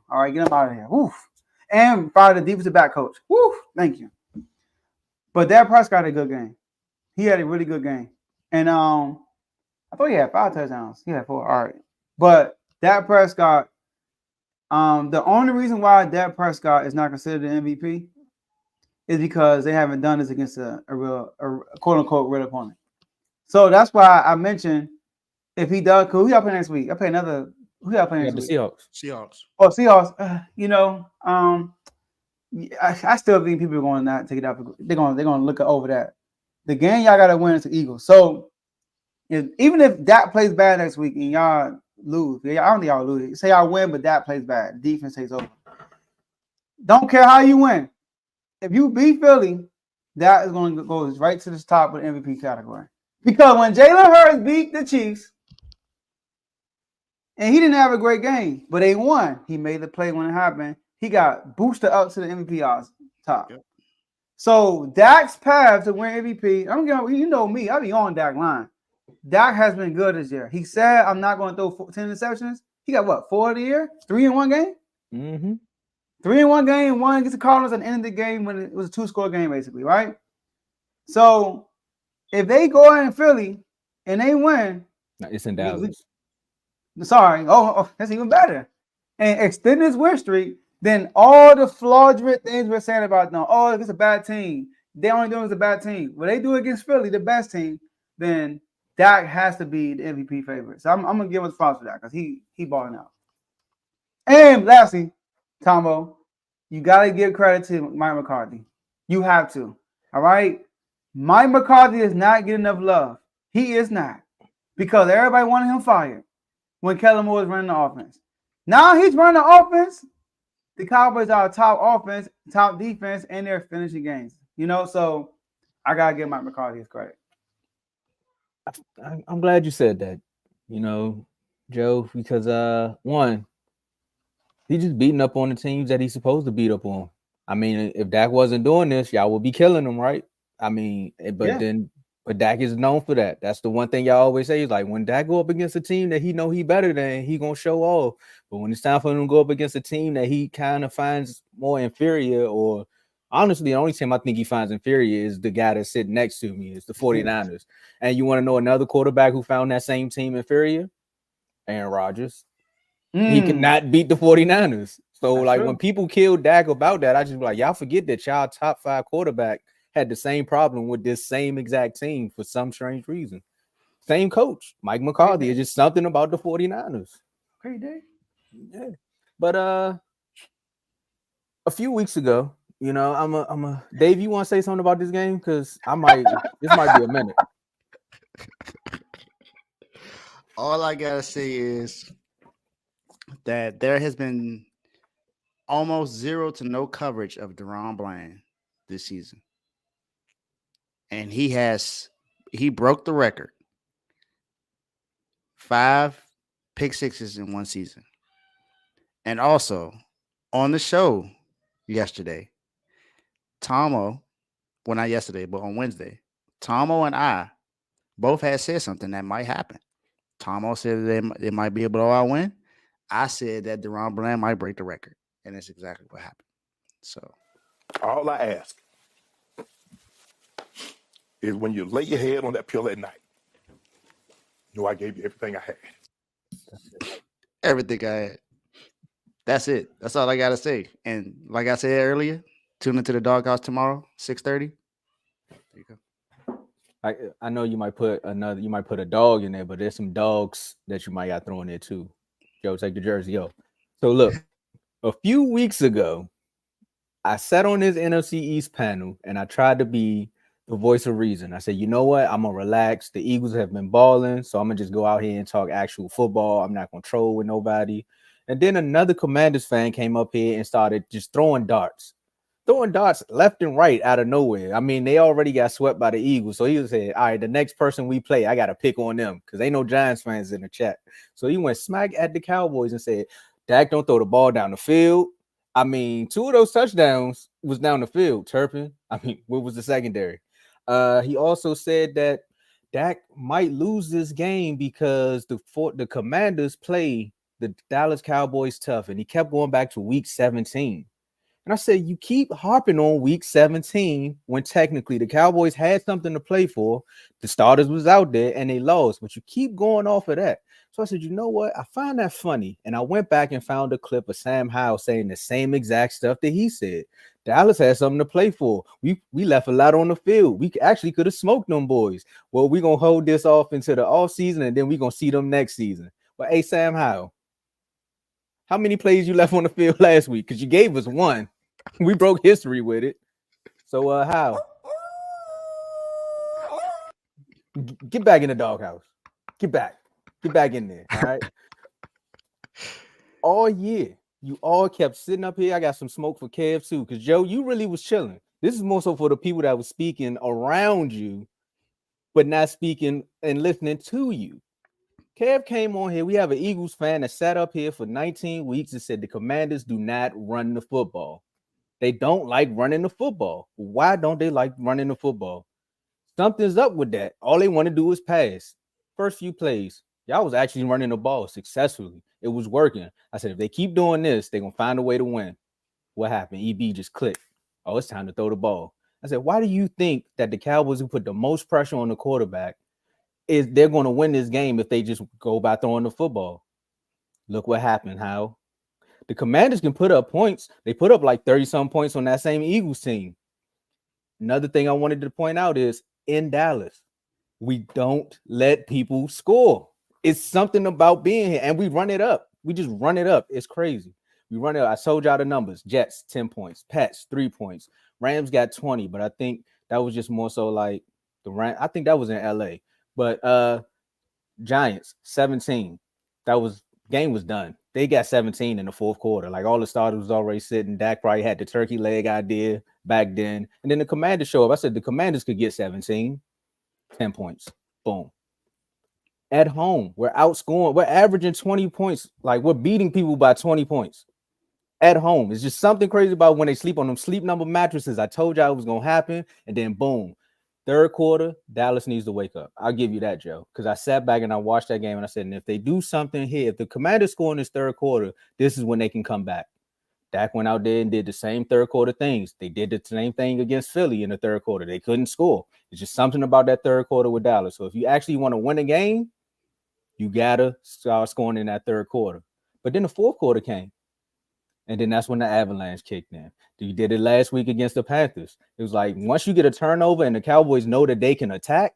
All right, get him out of here. Woof. And fired the defensive back coach. Woo, thank you. But Dak Prescott had a good game. He had a really good game. And I thought he had 5 touchdowns. He had 4. All right. But Dak Prescott, the only reason why Dak Prescott is not considered an MVP is because they haven't done this against a quote-unquote real opponent. So that's why I mentioned if he does, who y'all play next week? I play another. Who y'all playing next week? Seahawks. Oh, Seahawks. I still think people are going to not take it out. They're going to look over that. The game y'all got to win is the Eagles. So even if Dak plays bad next week and y'all lose, I don't think y'all lose. Say y'all win, but Dak plays bad. Defense takes over. Don't care how you win. If you beat Philly, that is going to go right to the top of the MVP category. Because when Jalen Hurts beat the Chiefs, and he didn't have a great game, but they won. He made the play when it happened. He got boosted up to the MVP odds top. Yep. So Dak's path to win MVP, you know me, I be on Dak line. Dak has been good this year. He said, I'm not going to throw 10 interceptions. He got what, 4 of the year? 3 in one game? Mm-hmm. 3 in one game, 1 against the Cardinals at the end of the game when it was a 2-score game, basically, right? So if they go in Philly and they win, it's in Dallas. Sorry. Oh, that's even better. And extend this win streak, then all the fraudulent things we're saying about them. Oh, it's a bad team. They only do it as a bad team. When they do it against Philly, the best team, then Dak has to be the MVP favorite. So I'm gonna give him props for that because he balling out. And lastly, Tomo, you gotta give credit to Mike McCarthy. You have to. All right. Mike McCarthy is not getting enough love. He is not. Because everybody wanted him fired when Kellen Moore was running the offense. Now he's running the offense. The Cowboys are a top offense, top defense, and they're finishing games. You know, so I gotta give Mike McCarthy his credit. I'm glad you said that, you know, Joe, because one, he just beating up on the teams that he's supposed to beat up on. I mean, if Dak wasn't doing this, y'all would be killing him, right? I mean, but Dak is known for that. That's the one thing y'all always say is like when Dak go up against a team that he know he better than, he gonna show off. But when it's time for him to go up against a team that he kind of finds more inferior, or honestly, the only team I think he finds inferior is the guy that's sitting next to me, is the 49ers. And you want to know another quarterback who found that same team inferior? Aaron Rodgers. He could not beat the 49ers. So that's like true. When people kill Dak about that, I just be like, y'all forget that y'all top 5 quarterback had the same problem with this same exact team for some strange reason. Same coach, Mike McCarthy. It's just something about the 49ers. Great day. Yeah. But a few weeks ago, you know, I'm a Dave, you want to say something about this game? Because this might be a minute. All I gotta say is that there has been almost 0 to no coverage of Deron Bland this season. And he broke the record. 5 pick sixes in one season. And also on the show yesterday, Tomo, well, not yesterday, but on Wednesday, Tomo and I both had said something that might happen. Tomo said that it might be a blowout win. I said that Deron Bland might break the record. and it's exactly what happened. So all I ask is when you lay your head on that pillow at night, I gave you everything I had. everything I had. That's it. That's all I gotta say. And like I said earlier, tune into the doghouse tomorrow, 6:30. There you go. I know you might put a dog in there, but there's some dogs that you might got thrown there too. Joe, take the jersey off. So look, a few weeks ago, I sat on this NFC East panel and I tried to be the voice of reason. I said, you know what? I'm gonna relax. The Eagles have been balling, so I'm gonna just go out here and talk actual football. I'm not gonna troll with nobody. And then another Commanders fan came up here and started just throwing darts left and right out of nowhere. I mean, they already got swept by the Eagles. So he said, all right, the next person we play, I got to pick on them because ain't no Giants fans in the chat. So he went smack at the Cowboys and said, Dak, don't throw the ball down the field. I mean, 2 of those touchdowns was down the field, Turpin. I mean, what was the secondary? He also said that Dak might lose this game because the Commanders play the Dallas Cowboys tough. And he kept going back to week 17. And I said, you keep harping on week 17 when technically the Cowboys had something to play for. The starters was out there and they lost, but you keep going off of that. So I said, you know what? I find that funny. And I went back and found a clip of Sam Howell saying the same exact stuff that he said. Dallas had something to play for. We left a lot on the field. We actually could have smoked them boys. Well, we're going to hold this off into the offseason and then we're going to see them next season. But hey, Sam Howell, how many plays you left on the field last week? Because you gave us one. We broke history with it. So how? Get back in the doghouse. Get back in there. All right. All year, you all kept sitting up here. I got some smoke for Kev too, because Joe, you really was chilling. This is more so for the people that was speaking around you, but not speaking and listening to you. Kev came on here. We have an Eagles fan that sat up here for 19 weeks and said the Commanders do not run the football. They don't like running the football. Why don't they like running the football? Something's up with that. All they want to do is pass. First few plays, y'all was actually running the ball successfully. It was working. I said, if they keep doing this, they're going to find a way to win. What happened? EB just clicked. Oh, it's time to throw the ball. I said, why do you think that the Cowboys who put the most pressure on the quarterback is they're going to win this game if they just go by throwing the football? Look what happened, How? The Commanders can put up points. They put up like 30-some points on that same Eagles team. Another thing I wanted to point out is in Dallas, we don't let people score. It's something about being here, and we run it up. We just run it up. It's crazy. We run it up. I told y'all the numbers. Jets, 10 points. Pats, 3 points. Rams got 20, but I think that was just more so like the Rams. I think that was in LA. But Giants, 17. Game was done. They got 17 in the fourth quarter. Like all the starters was already sitting. Dak probably had the turkey leg idea back then. And then the Commanders show up. I said the Commanders could get 17, 10 points. Boom. At home, we're outscoring. We're averaging 20 points. Like we're beating people by 20 points. At home. It's just something crazy about when they sleep on them sleep number mattresses. I told y'all it was going to happen. And then boom. Third quarter, Dallas needs to wake up. I'll give you that, Joe, because I sat back and I watched that game and I said, and if they do something here, if the Commanders score in this third quarter, this is when they can come back. Dak went out there and did the same third quarter things. They did the same thing against Philly in the third quarter. They couldn't score. It's just something about that third quarter with Dallas. So if you actually want to win a game, you got to start scoring in that third quarter. But then the fourth quarter came. And then that's when the avalanche kicked in. You did it last week against the Panthers. It was like once you get a turnover and the Cowboys know that they can attack,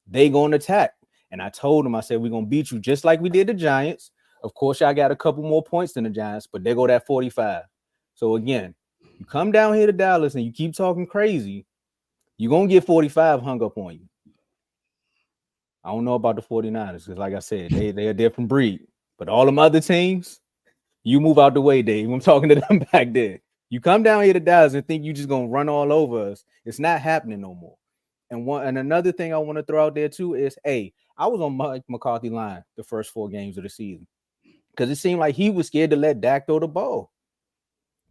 they going to attack. And I told them, I said, we're going to beat you just like we did the Giants. Of course, y'all got a couple more points than the Giants, but they go that 45. So again, you come down here to Dallas and you keep talking crazy, you're going to get 45 hung up on you. I don't know about the 49ers because like I said, they're a different breed. But all them other teams, you move out the way, Dave. I'm talking to them back there. You come down here to Dallas and think you're just going to run all over us. It's not happening no more. And another thing I want to throw out there too is, hey, I was on Mike McCarthy line the first 4 games of the season because it seemed like he was scared to let Dak throw the ball.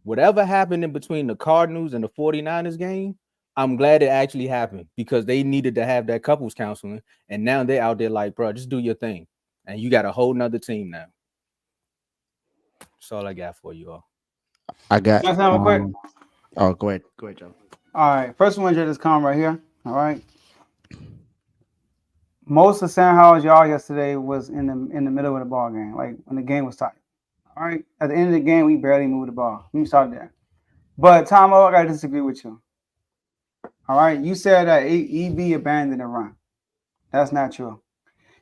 Whatever happened in between the Cardinals and the 49ers game, I'm glad it actually happened because they needed to have that couples counseling. And now they're out there like, bro, just do your thing. And you got a whole nother team now. That's all I got for you all. I got. Can I say real quick? Oh, go ahead, Joe. All right, first one just come right here. All right. Most of San Jose's y'all yesterday was in the middle of the ball game, like when the game was tight. All right. At the end of the game, we barely moved the ball. Let me start there. But Tomo, I gotta disagree with you. All right. You said that EB abandoned the run. That's not true.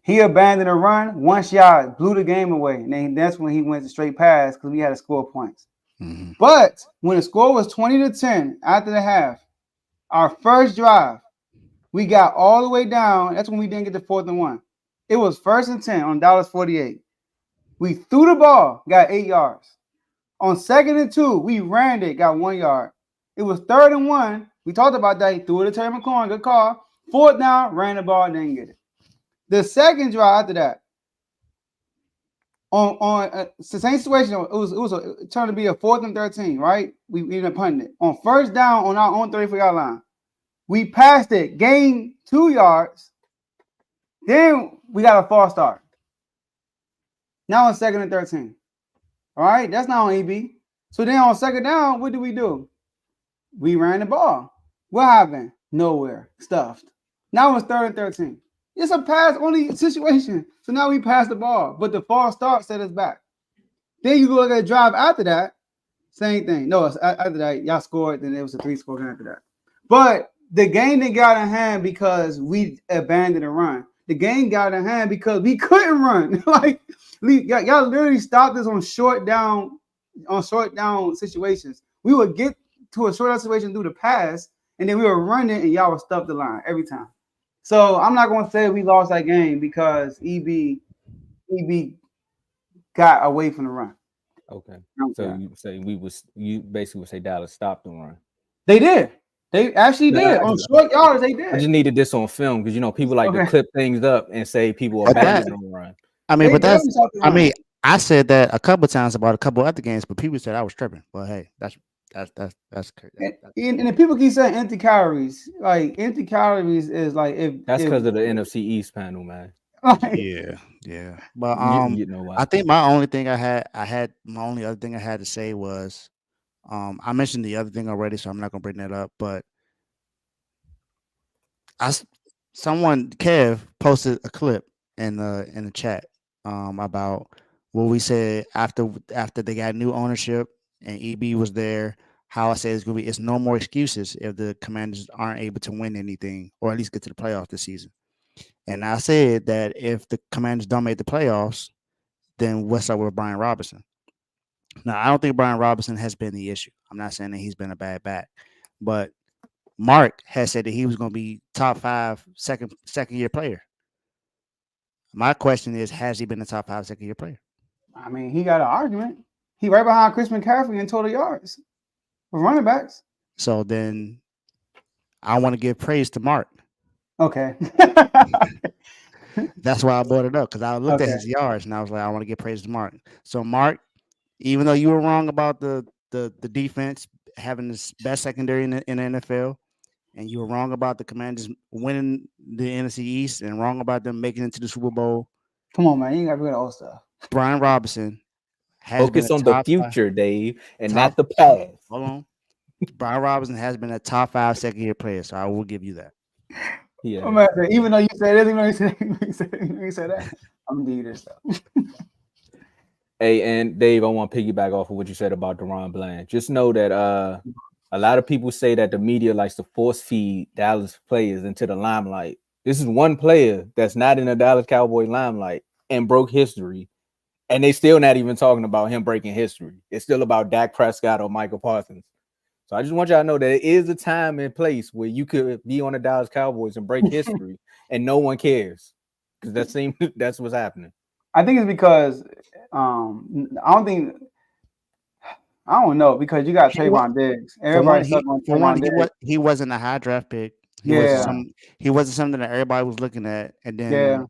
He abandoned the run once y'all blew the game away, and then that's when he went to straight pass because we had to score points. Mm-hmm. But when the score was 20-10 after the half, our first drive, we got all the way down. That's when we didn't get the 4th and 1. It was 1st and 10 on Dallas 48. We threw the ball, got 8 yards. On 2nd and 2, we ran it, got 1 yard. It was 3rd and 1. We talked about that. He threw it to Terry McLaurin, good call. 4th down, ran the ball, didn't get it. The second drive after that, on the same situation, it turned to be a 4th and 13, right? We ended up punting it. On 1st down on our own 34-yard line, we passed it, gained 2 yards. Then we got a false start. Now on 2nd and 13. All right, that's not on EB. So then on 2nd down, what do? We ran the ball. What happened? Nowhere. Stuffed. Now it's 3rd and 13. It's a pass only situation. So now we passed the ball, but the false start set us back. Then you go look at the drive after that, same thing. No, after that, y'all scored, then it was a 3-score game after that. But the game didn't got in hand because we abandoned the run. The game got in hand because we couldn't run. Like y'all literally stopped us on short down situations. We would get to a short down situation through the pass, and then we were running, and y'all would stuff the line every time. So I'm not going to say we lost that game because EB got away from the run. Okay. So you basically would say Dallas stopped the run. They did. They actually did. On short yards, they did. I just needed this on film because people like to clip things up and say people abandoned the run. I mean, I said that a couple of times about a couple other games, but people said I was tripping. Well, hey, that's crazy. And if people keep saying empty calories, like empty calories is like that's because of the NFC East panel, man. Yeah. But I think my only other thing I had to say was I mentioned the other thing already, so I'm not gonna bring that up. But Kev posted a clip in the chat about what we said after they got new ownership and EB was there. How I said it's no more excuses if the Commanders aren't able to win anything or at least get to the playoffs this season. And I said that if the Commanders don't make the playoffs, then what's up with Brian Robinson? Now, I don't think Brian Robinson has been the issue. I'm not saying that he's been a bad back, but Mark has said that he was going to be top 5 second year player. My question is, has he been a top 5 second year player? I mean, he got an argument. He right behind Chris McCaffrey in total yards for running backs. So then I want to give praise to Mark. Okay. That's why I brought it up, because I looked at his yards and I was like, I want to give praise to Mark. So Mark, even though you were wrong about the defense having the best secondary in the NFL, and you were wrong about the Commanders winning the NFC East and wrong about them making it to the Super Bowl. Come on, man. You got to forget old stuff. Brian Robinson has focus been on the future, Dave, and not the past. Hold on. Brian Robinson has been a top 5 second year player, so I will give you that. Yeah. Oh, man, even though you said this, even though you said that, I'm gonna give you this stuff. Hey, and Dave, I want to piggyback off of what you said about Deron Bland. Just know that a lot of people say that the media likes to force feed Dallas players into the limelight. This is one player that's not in the Dallas Cowboys limelight and broke history, and they still not even talking about him breaking history. It's still about Dak Prescott or Michael Parsons. So I just want y'all to know that it is a time and place where you could be on the Dallas Cowboys and break history and no one cares, because that's what's happening. I think it's because I don't know, because you got Trayvon Diggs. Everybody stuck on Trayvon Diggs. He wasn't a high draft pick. He wasn't something that everybody was looking at. And then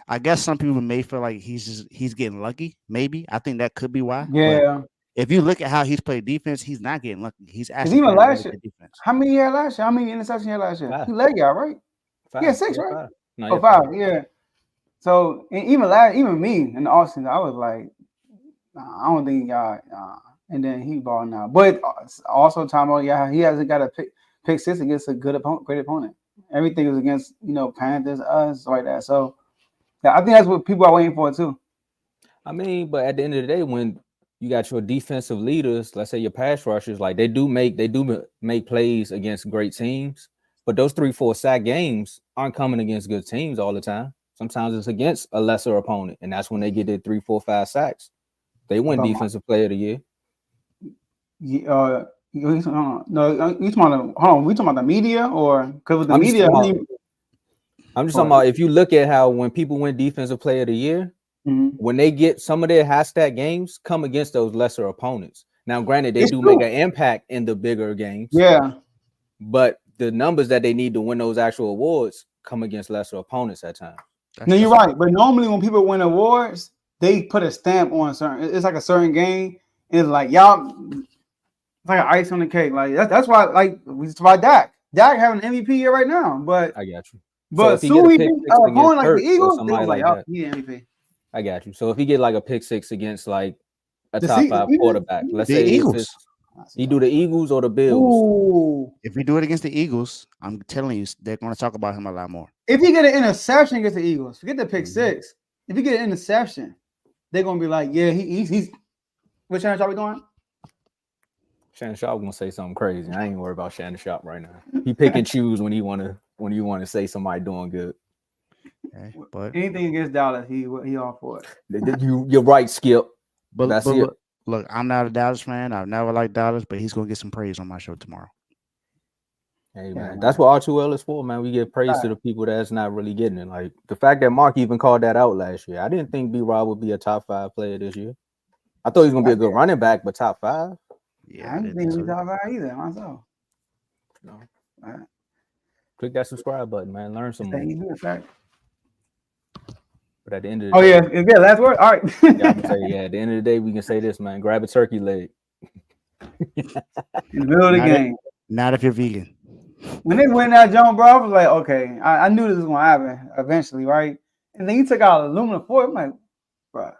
I guess some people may feel like he's getting lucky. Maybe I think that could be why. Yeah. But if you look at how he's played defense, he's not getting lucky. He's actually even last year. Defense. How many he had last year? How many interceptions he had last year? 5. He led y'all, right? 5. Yeah, 6, right? 5. No, 5. Yeah. So even me in the offseason, I was like, I don't think y'all and then he balling out. But also, Tomo, yeah, he hasn't got a pick six against a good opponent, great opponent. Everything is against Panthers, us, like that. So yeah, I think that's what people are waiting for too. I mean, but at the end of the day, when you got your defensive leaders, let's say your pass rushers, like they do make plays against great teams, but those 3-4 sack games aren't coming against good teams all the time. Sometimes it's against a lesser opponent, and that's when they get their 3, 4, 5 sacks. They win defensive player of the year. No, you talking about we talking about the media or because with the media? I'm just talking about if you look at how when people win defensive player of the year, when they get some of their high stat games come against those lesser opponents. Now, granted, they make an impact in the bigger games. Yeah. But the numbers that they need to win those actual awards come against lesser opponents at times. No, you're right. But normally when people win awards, they put a stamp on it's like a certain game. And it's like y'all, it's like an ice on the cake. Like that's why, like we just about Dak. Dak having an MVP year right now. But I got you. But so soon he beat an opponent like the Eagles, they was like, oh, he MVP. I got you. So if he get like a pick six against like a top 5 quarterback, let's say Eagles. He do the Eagles or the Bills. Ooh. If we do it against the Eagles, I'm telling you, they're going to talk about him a lot more. If he get an interception against the Eagles, forget the pick six. If he get an interception, they're going to be like, yeah, he's. What Shannon Sharp we doing? Shannon Sharp gonna say something crazy. I ain't worried about Shannon Sharp right now. He pick and choose when you want to say somebody doing good. Okay, but anything against Dallas, he all for it. You're right, Skip. But look, I'm not a Dallas fan. I've never liked Dallas, but he's gonna get some praise on my show tomorrow. Hey man, that's what R2L is for, man. We give praise to the people that's not really getting it. Like the fact that Mark even called that out last year. I didn't think B-Rob would be a top 5 player this year. I thought he was gonna be a good running back, but top 5. Yeah, I didn't think he was top 5 either myself. No. Click that subscribe button, man. Learn some more. But at the end of the day, last word. All right. At the end of the day, we can say this, man. Grab a turkey leg. In the middle of the game. Not if you're vegan. When they win that jump, bro, I was like, okay, I knew this was gonna happen eventually, right? And then he took out aluminum foil. I'm like, bro,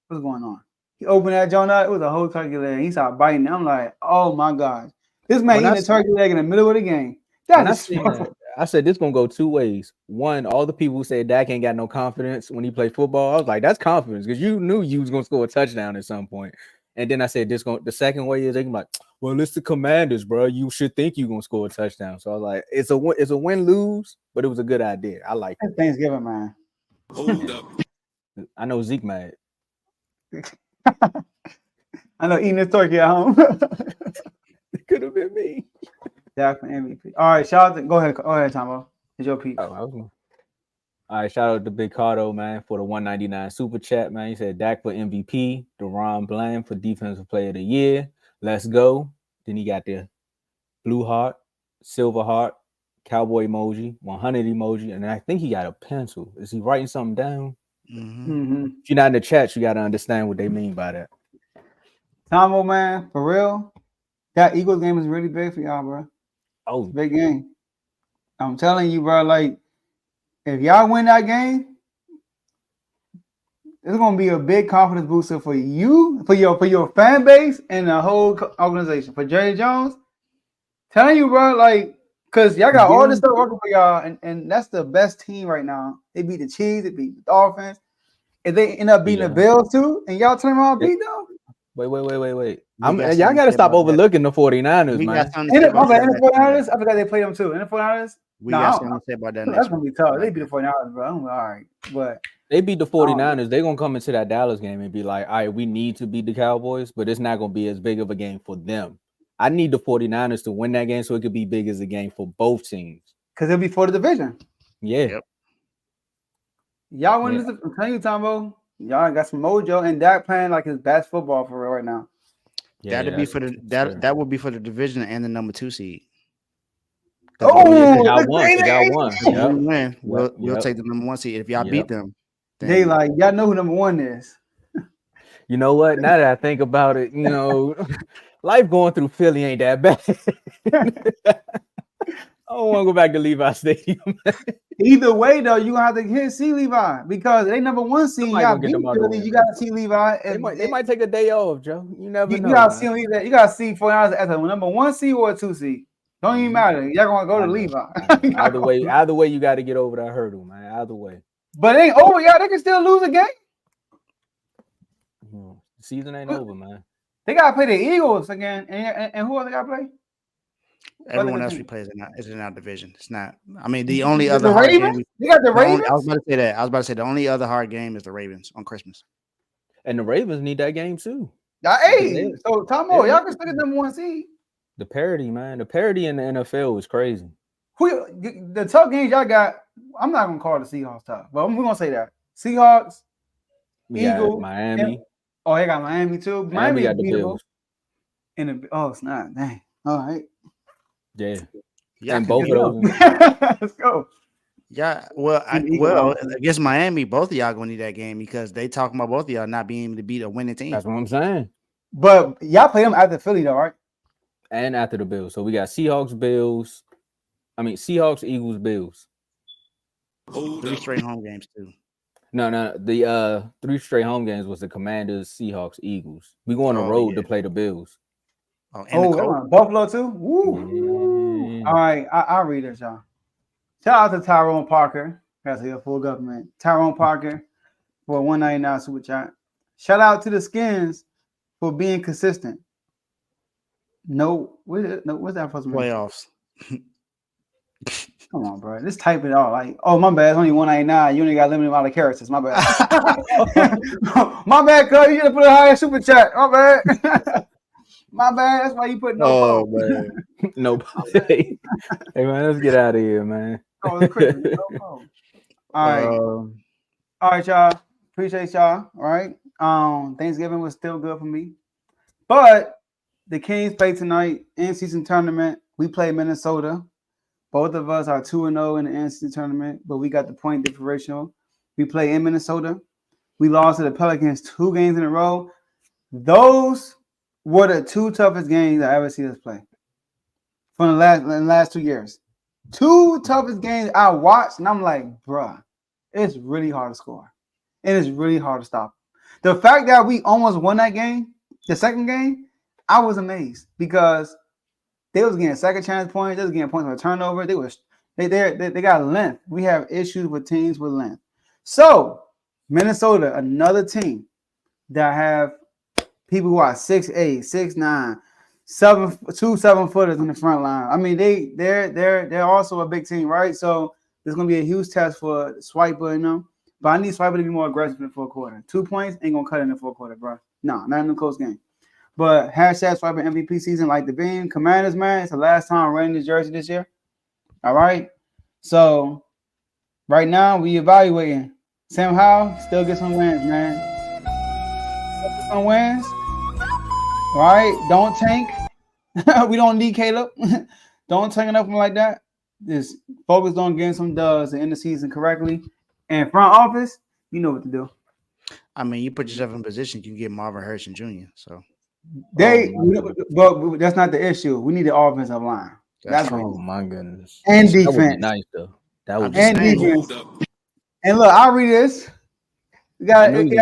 what's going on? He opened that joint up. It was a whole turkey leg. He started biting it. I'm like, oh my gosh, this man eating a turkey leg in the middle of the game. I said this gonna go 2 ways. One, all the people who said Dak ain't got no confidence when he played football. I was like, that's confidence because you knew you was gonna score a touchdown at some point. And then I said the second way is they can be like, well, it's the Commanders, bro. You should think you're gonna score a touchdown. So I was like, it's a win-lose, but it was a good idea. I like it. Thanksgiving, man. Hold up. I know Zeke mad. I know eating this turkey at home. It could have been me. Dak for MVP. All right, shout out to go ahead, Tomo. It's your piece. All right, shout out to Big Cardo, man, for the 199 super chat, man. He said Dak for MVP, Deron Bland for Defensive Player of the Year. Let's go. Then he got the blue heart, silver heart, cowboy emoji, 100 emoji, and I think he got a pencil. Is he writing something down? If you're not in the chat, you got to understand what they mean by that. Tomo, man, for real, that Eagles game is really big for y'all, bro. Oh, big game. I'm telling you, bro, like, if y'all win that game, it's gonna be a big confidence booster for you, for your fan base, and the whole organization. For Jerry Jones, telling you, bro, like, cause y'all got all this stuff working for y'all, and that's the best team right now. They beat the Chiefs, they beat the Dolphins. If they end up beating the Bills too, and y'all turn around beat them. Wait. Y'all gotta stop overlooking the 49ers, man. And the 49ers, I forgot they played them too. And the 49ers. We got something to say about that. That's gonna be tough. They beat the 49ers, bro. I'm like, all right, but they beat the 49ers. They're gonna come into that Dallas game and be like, all right, we need to beat the Cowboys, but it's not gonna be as big of a game for them. I need the 49ers to win that game so it could be big as a game for both teams. Because it'll be for the division. Yeah. Yep. Y'all win this. I'm telling you, Tomo. Y'all got some mojo, and Dak playing like his best football for real right now. Yeah, that would be for the division and the number 2 seed. Y'all won. Yep. We'll take the number 1 seed if y'all beat them. They like y'all know who number 1 is. You know what? Now that I think about it, life going through Philly ain't that bad. I don't want to go back to Levi Stadium. Either way, though, you gonna have to see Levi because they number one seed. Somebody Y'all gonna get beat them out the Philly. way, You man. gotta see Levi. They might take a day off, Joe. You never know. You gotta Man. see Levi. You gotta see 49ers as a number one seed or a 2 seed. Don't even matter. Y'all gonna go to Levi. Either way, you got to get over that hurdle, man. Either way. But it ain't over, y'all. They can still lose a game. The season ain't over, man. They gotta play the Eagles again, and who else they gotta play? Everyone else we play is in our division. It's not. I mean, the only other the hard Ravens. game. They got the Ravens. I was about to say that. I was about to say the only other hard game is the Ravens on Christmas. And the Ravens need that game too. Hey, so Tomo, y'all can still get number one seed. The parity, man. The parity in the NFL is crazy. The tough games y'all got, I'm not gonna call the Seahawks tough, but we're gonna say that Seahawks, Eagles, Miami. They got Miami too. Miami got the Bills. It's not. Dang. All right. Yeah. Yeah, and both of those. Let's go. Yeah. Well, against Miami, both of y'all gonna need that game because they talking about both of y'all not being able to beat a winning team. That's what I'm saying. But y'all play them after Philly though, right? And after the Bills. So we got Seahawks, Eagles, Bills. 3 straight home games too. No. The 3 straight home games was the Commanders, Seahawks, Eagles. We go on the road to play the Bills. Buffalo too. Woo. All right, I'll read this, y'all. Shout out to Tyrone Parker. That's here full government. Tyrone Parker for $1.99 super chat. Shout out to the Skins for being consistent. What's that supposed to mean? Playoffs. Come on, bro. Just type it out. Like, oh, my bad. It's only $1.99. You only got a limited amount of characters. My bad. My bad, cuz. You should have put a higher super chat. My bad. My bad. That's why you put no phone. Man. No phone. Hey, man, let's get out of here, man. Oh, it's crazy. No phone. All right. All right, y'all. Appreciate y'all. All right. Thanksgiving was still good for me. But the Kings play tonight in season tournament. We play Minnesota. Both of us are 2-0 in the in-season tournament, but we got the point differential. We play in Minnesota. We lost to the Pelicans 2 games in a row. Those were the 2 toughest games I ever seen us play from the last 2 years. 2 toughest games I watched, and I'm like, bruh, it's really hard to score. And it's really hard to stop. The fact that we almost won that game, the second game, I was amazed because they was getting second chance points. They was getting points on a turnover. They got length. We have issues with teams with length. So Minnesota, another team that have people who are 6'8", 6'9", 2 7-footers in the front line. I mean, they're also a big team, right? So there's gonna be a huge test for Swiper and them. But I need Swiper to be more aggressive in the fourth quarter. 2 points ain't gonna cut in the fourth quarter, bro. No, not in the close game. But hashtag Swiper MVP season like the beam. Commanders, man, it's the last time I'm wearing this jersey this year. All right. So right now we evaluating. Sam Howell still get some wins, man. Get some wins. All right. Don't tank. We don't need Caleb. Don't tank enough like that. Just focus on getting some dubs to end the season correctly. And front office, you know what to do. I mean, you put yourself in position, you can get Marvin Harrison Jr. So but that's not the issue. We need the offensive line. That's my goodness. And defense. That would be nice though. That would be and nice. defense. And look, I'll read this. Y'all remember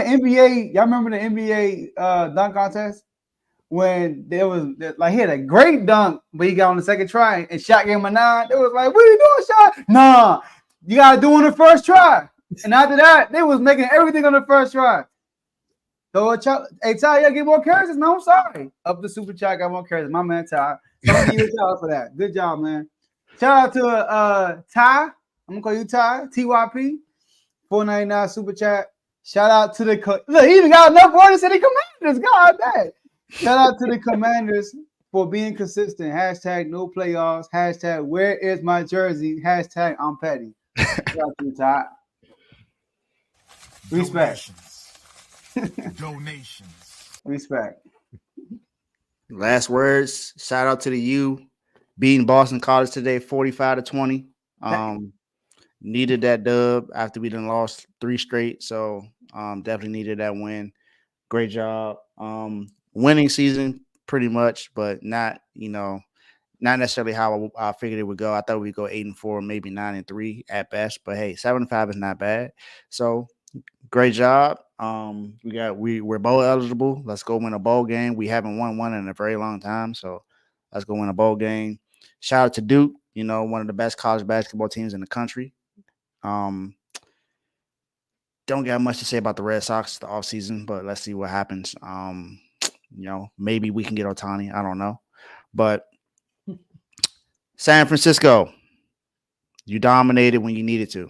NBA? Y'all remember the NBA dunk contest when there was like he had a great dunk, but he got on the second try and shot gave him a 9. It was like, what are you doing, shot? Nah, you gotta do on the first try. And after that, they was making everything on the first try. So, hey, Ty, you get more characters? No, I'm sorry. Up the super chat, got more characters. My man, Ty. Thank you for that. Good job, man. Shout out to Ty. I'm gonna call you Ty. TYP. $4.99 super chat. Shout out to the look. He even got enough words to say the Commanders. God dang. Shout out to the Commanders for being consistent. Hashtag no playoffs. Hashtag where is my jersey? Hashtag I'm petty. Shout out to you, Ty. Respect. Donations. Respect. Last words. Shout out to the U beating Boston College today, 45-20. Needed that dub after we done lost 3 straight. So definitely needed that win. Great job. Winning season pretty much, but not Not necessarily how I figured it would go. I thought we'd go 8-4, maybe 9-3 at best. But hey, 7-5 is not bad. So great job. We're bowl eligible. Let's go win a bowl game. We haven't won one in a very long time. So let's go win a bowl game. Shout out to Duke, one of the best college basketball teams in the country. Don't got much to say about the Red Sox the offseason, but let's see what happens. Maybe we can get Ohtani. I don't know. But San Francisco, you dominated when you needed to.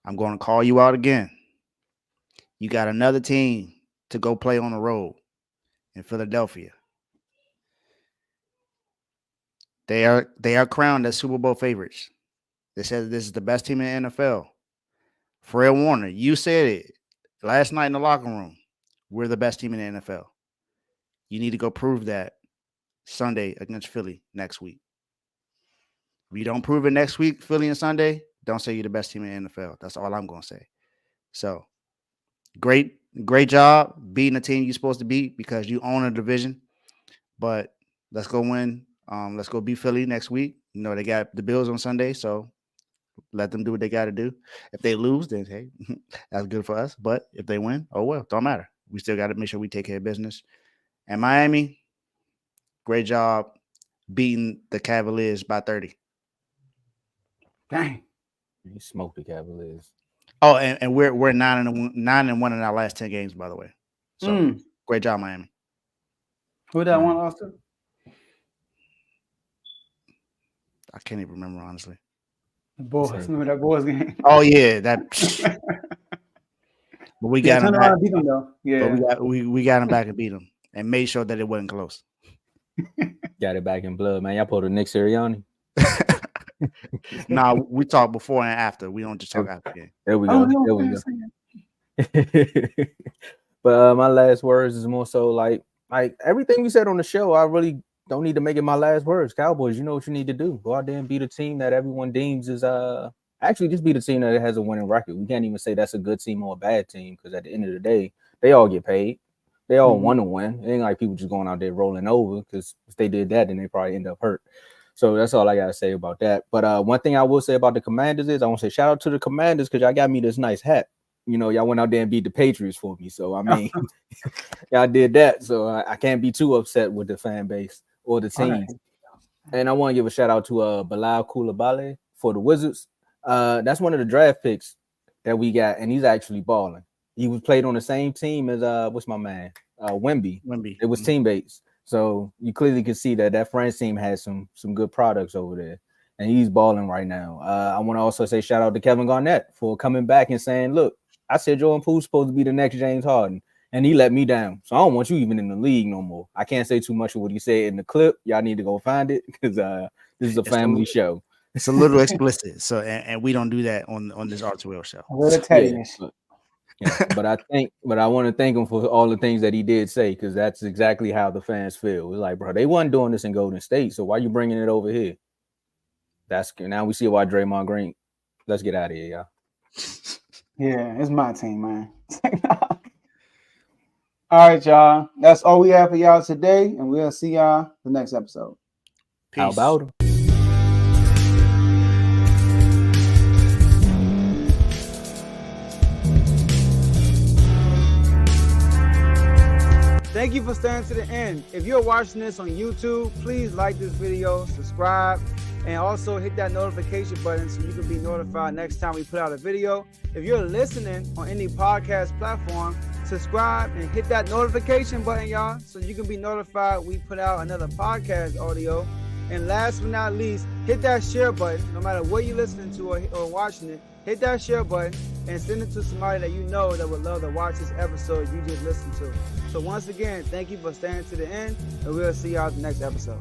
I'm going to call you out again. You got another team to go play on the road in Philadelphia. They are crowned as Super Bowl favorites. They said this is the best team in the NFL. Fred Warner, you said it last night in the locker room. We're the best team in the NFL. You need to go prove that Sunday against Philly next week. If you don't prove it next week, Philly and Sunday, don't say you're the best team in the NFL. That's all I'm going to say. So, great job beating the team you're supposed to beat because you own a division. But let's go win. Let's go beat Philly next week. They got the Bills on Sunday, so let them do what they got to do. If they lose, then, hey, that's good for us. But if they win, oh, well, don't matter. We still got to make sure we take care of business. And Miami, great job beating the Cavaliers by 30. Dang. You smoked the Cavaliers. Oh, and we're 9-1 in our last 10 games, by the way. So great job, Miami. Who that one, Austin? I can't even remember, honestly. The Bulls. Remember that Bulls game? Oh yeah, that. But we got him back. Beat them, though. Yeah, but we got him back and beat him, and made sure that it wasn't close. Got it back in blood, man. Y'all pulled a Nick Sirianni. Nah, we talk before and after. We don't just talk after the game. There we go. But my last words is more so like everything you said on the show. I really don't need to make it my last words. Cowboys, you know what you need to do. Go out there and beat a team that everyone deems is actually just beat a team that has a winning record. We can't even say that's a good team or a bad team because at the end of the day, they all get paid. They all want to win. It ain't like people just going out there rolling over because if they did that, then they probably end up hurt. So that's all I got to say about that. But one thing I will say about the Commanders is I want to say shout out to the Commanders because y'all got me this nice hat. Y'all went out there and beat the Patriots for me. So, I mean, y'all did that. So I can't be too upset with the fan base or the team. Right. And I want to give a shout out to Bilal Coulibaly for the Wizards. That's one of the draft picks that we got, and he's actually balling. He was played on the same team as what's my man? Wemby. It was teammates. So you clearly can see that France team has some good products over there, and he's balling right now. I want to also say shout out to Kevin Garnett for coming back and saying, look, I said Jordan Poole's supposed to be the next James Harden, and he let me down. So I don't want you even in the league no more. I can't say too much of what he said in the clip. Y'all need to go find it because this is a family show. It's a little explicit. So and we don't do that on this R2L show. A little pettiness. Yeah, but I want to thank him for all the things that he did say because that's exactly how the fans feel. It's like, bro, they wasn't doing this in Golden State, so why you bringing it over here? Now we see why Draymond Green. Let's get out of here, y'all. Yeah, it's my team, man. All right, y'all. That's all we have for y'all today, and we'll see y'all the next episode. Peace. How about him? Thank you for staying to the end. If you're watching this on YouTube, please like this video, subscribe, and also hit that notification button so you can be notified next time we put out a video. If you're listening on any podcast platform, subscribe and hit that notification button, y'all, so you can be notified we put out another podcast audio. And last but not least, hit that share button. No matter what you're listening to or watching it, hit that share button and send it to somebody that you know that would love to watch this episode you just listened to. So once again, thank you for staying to the end, and we'll see y'all at the next episode.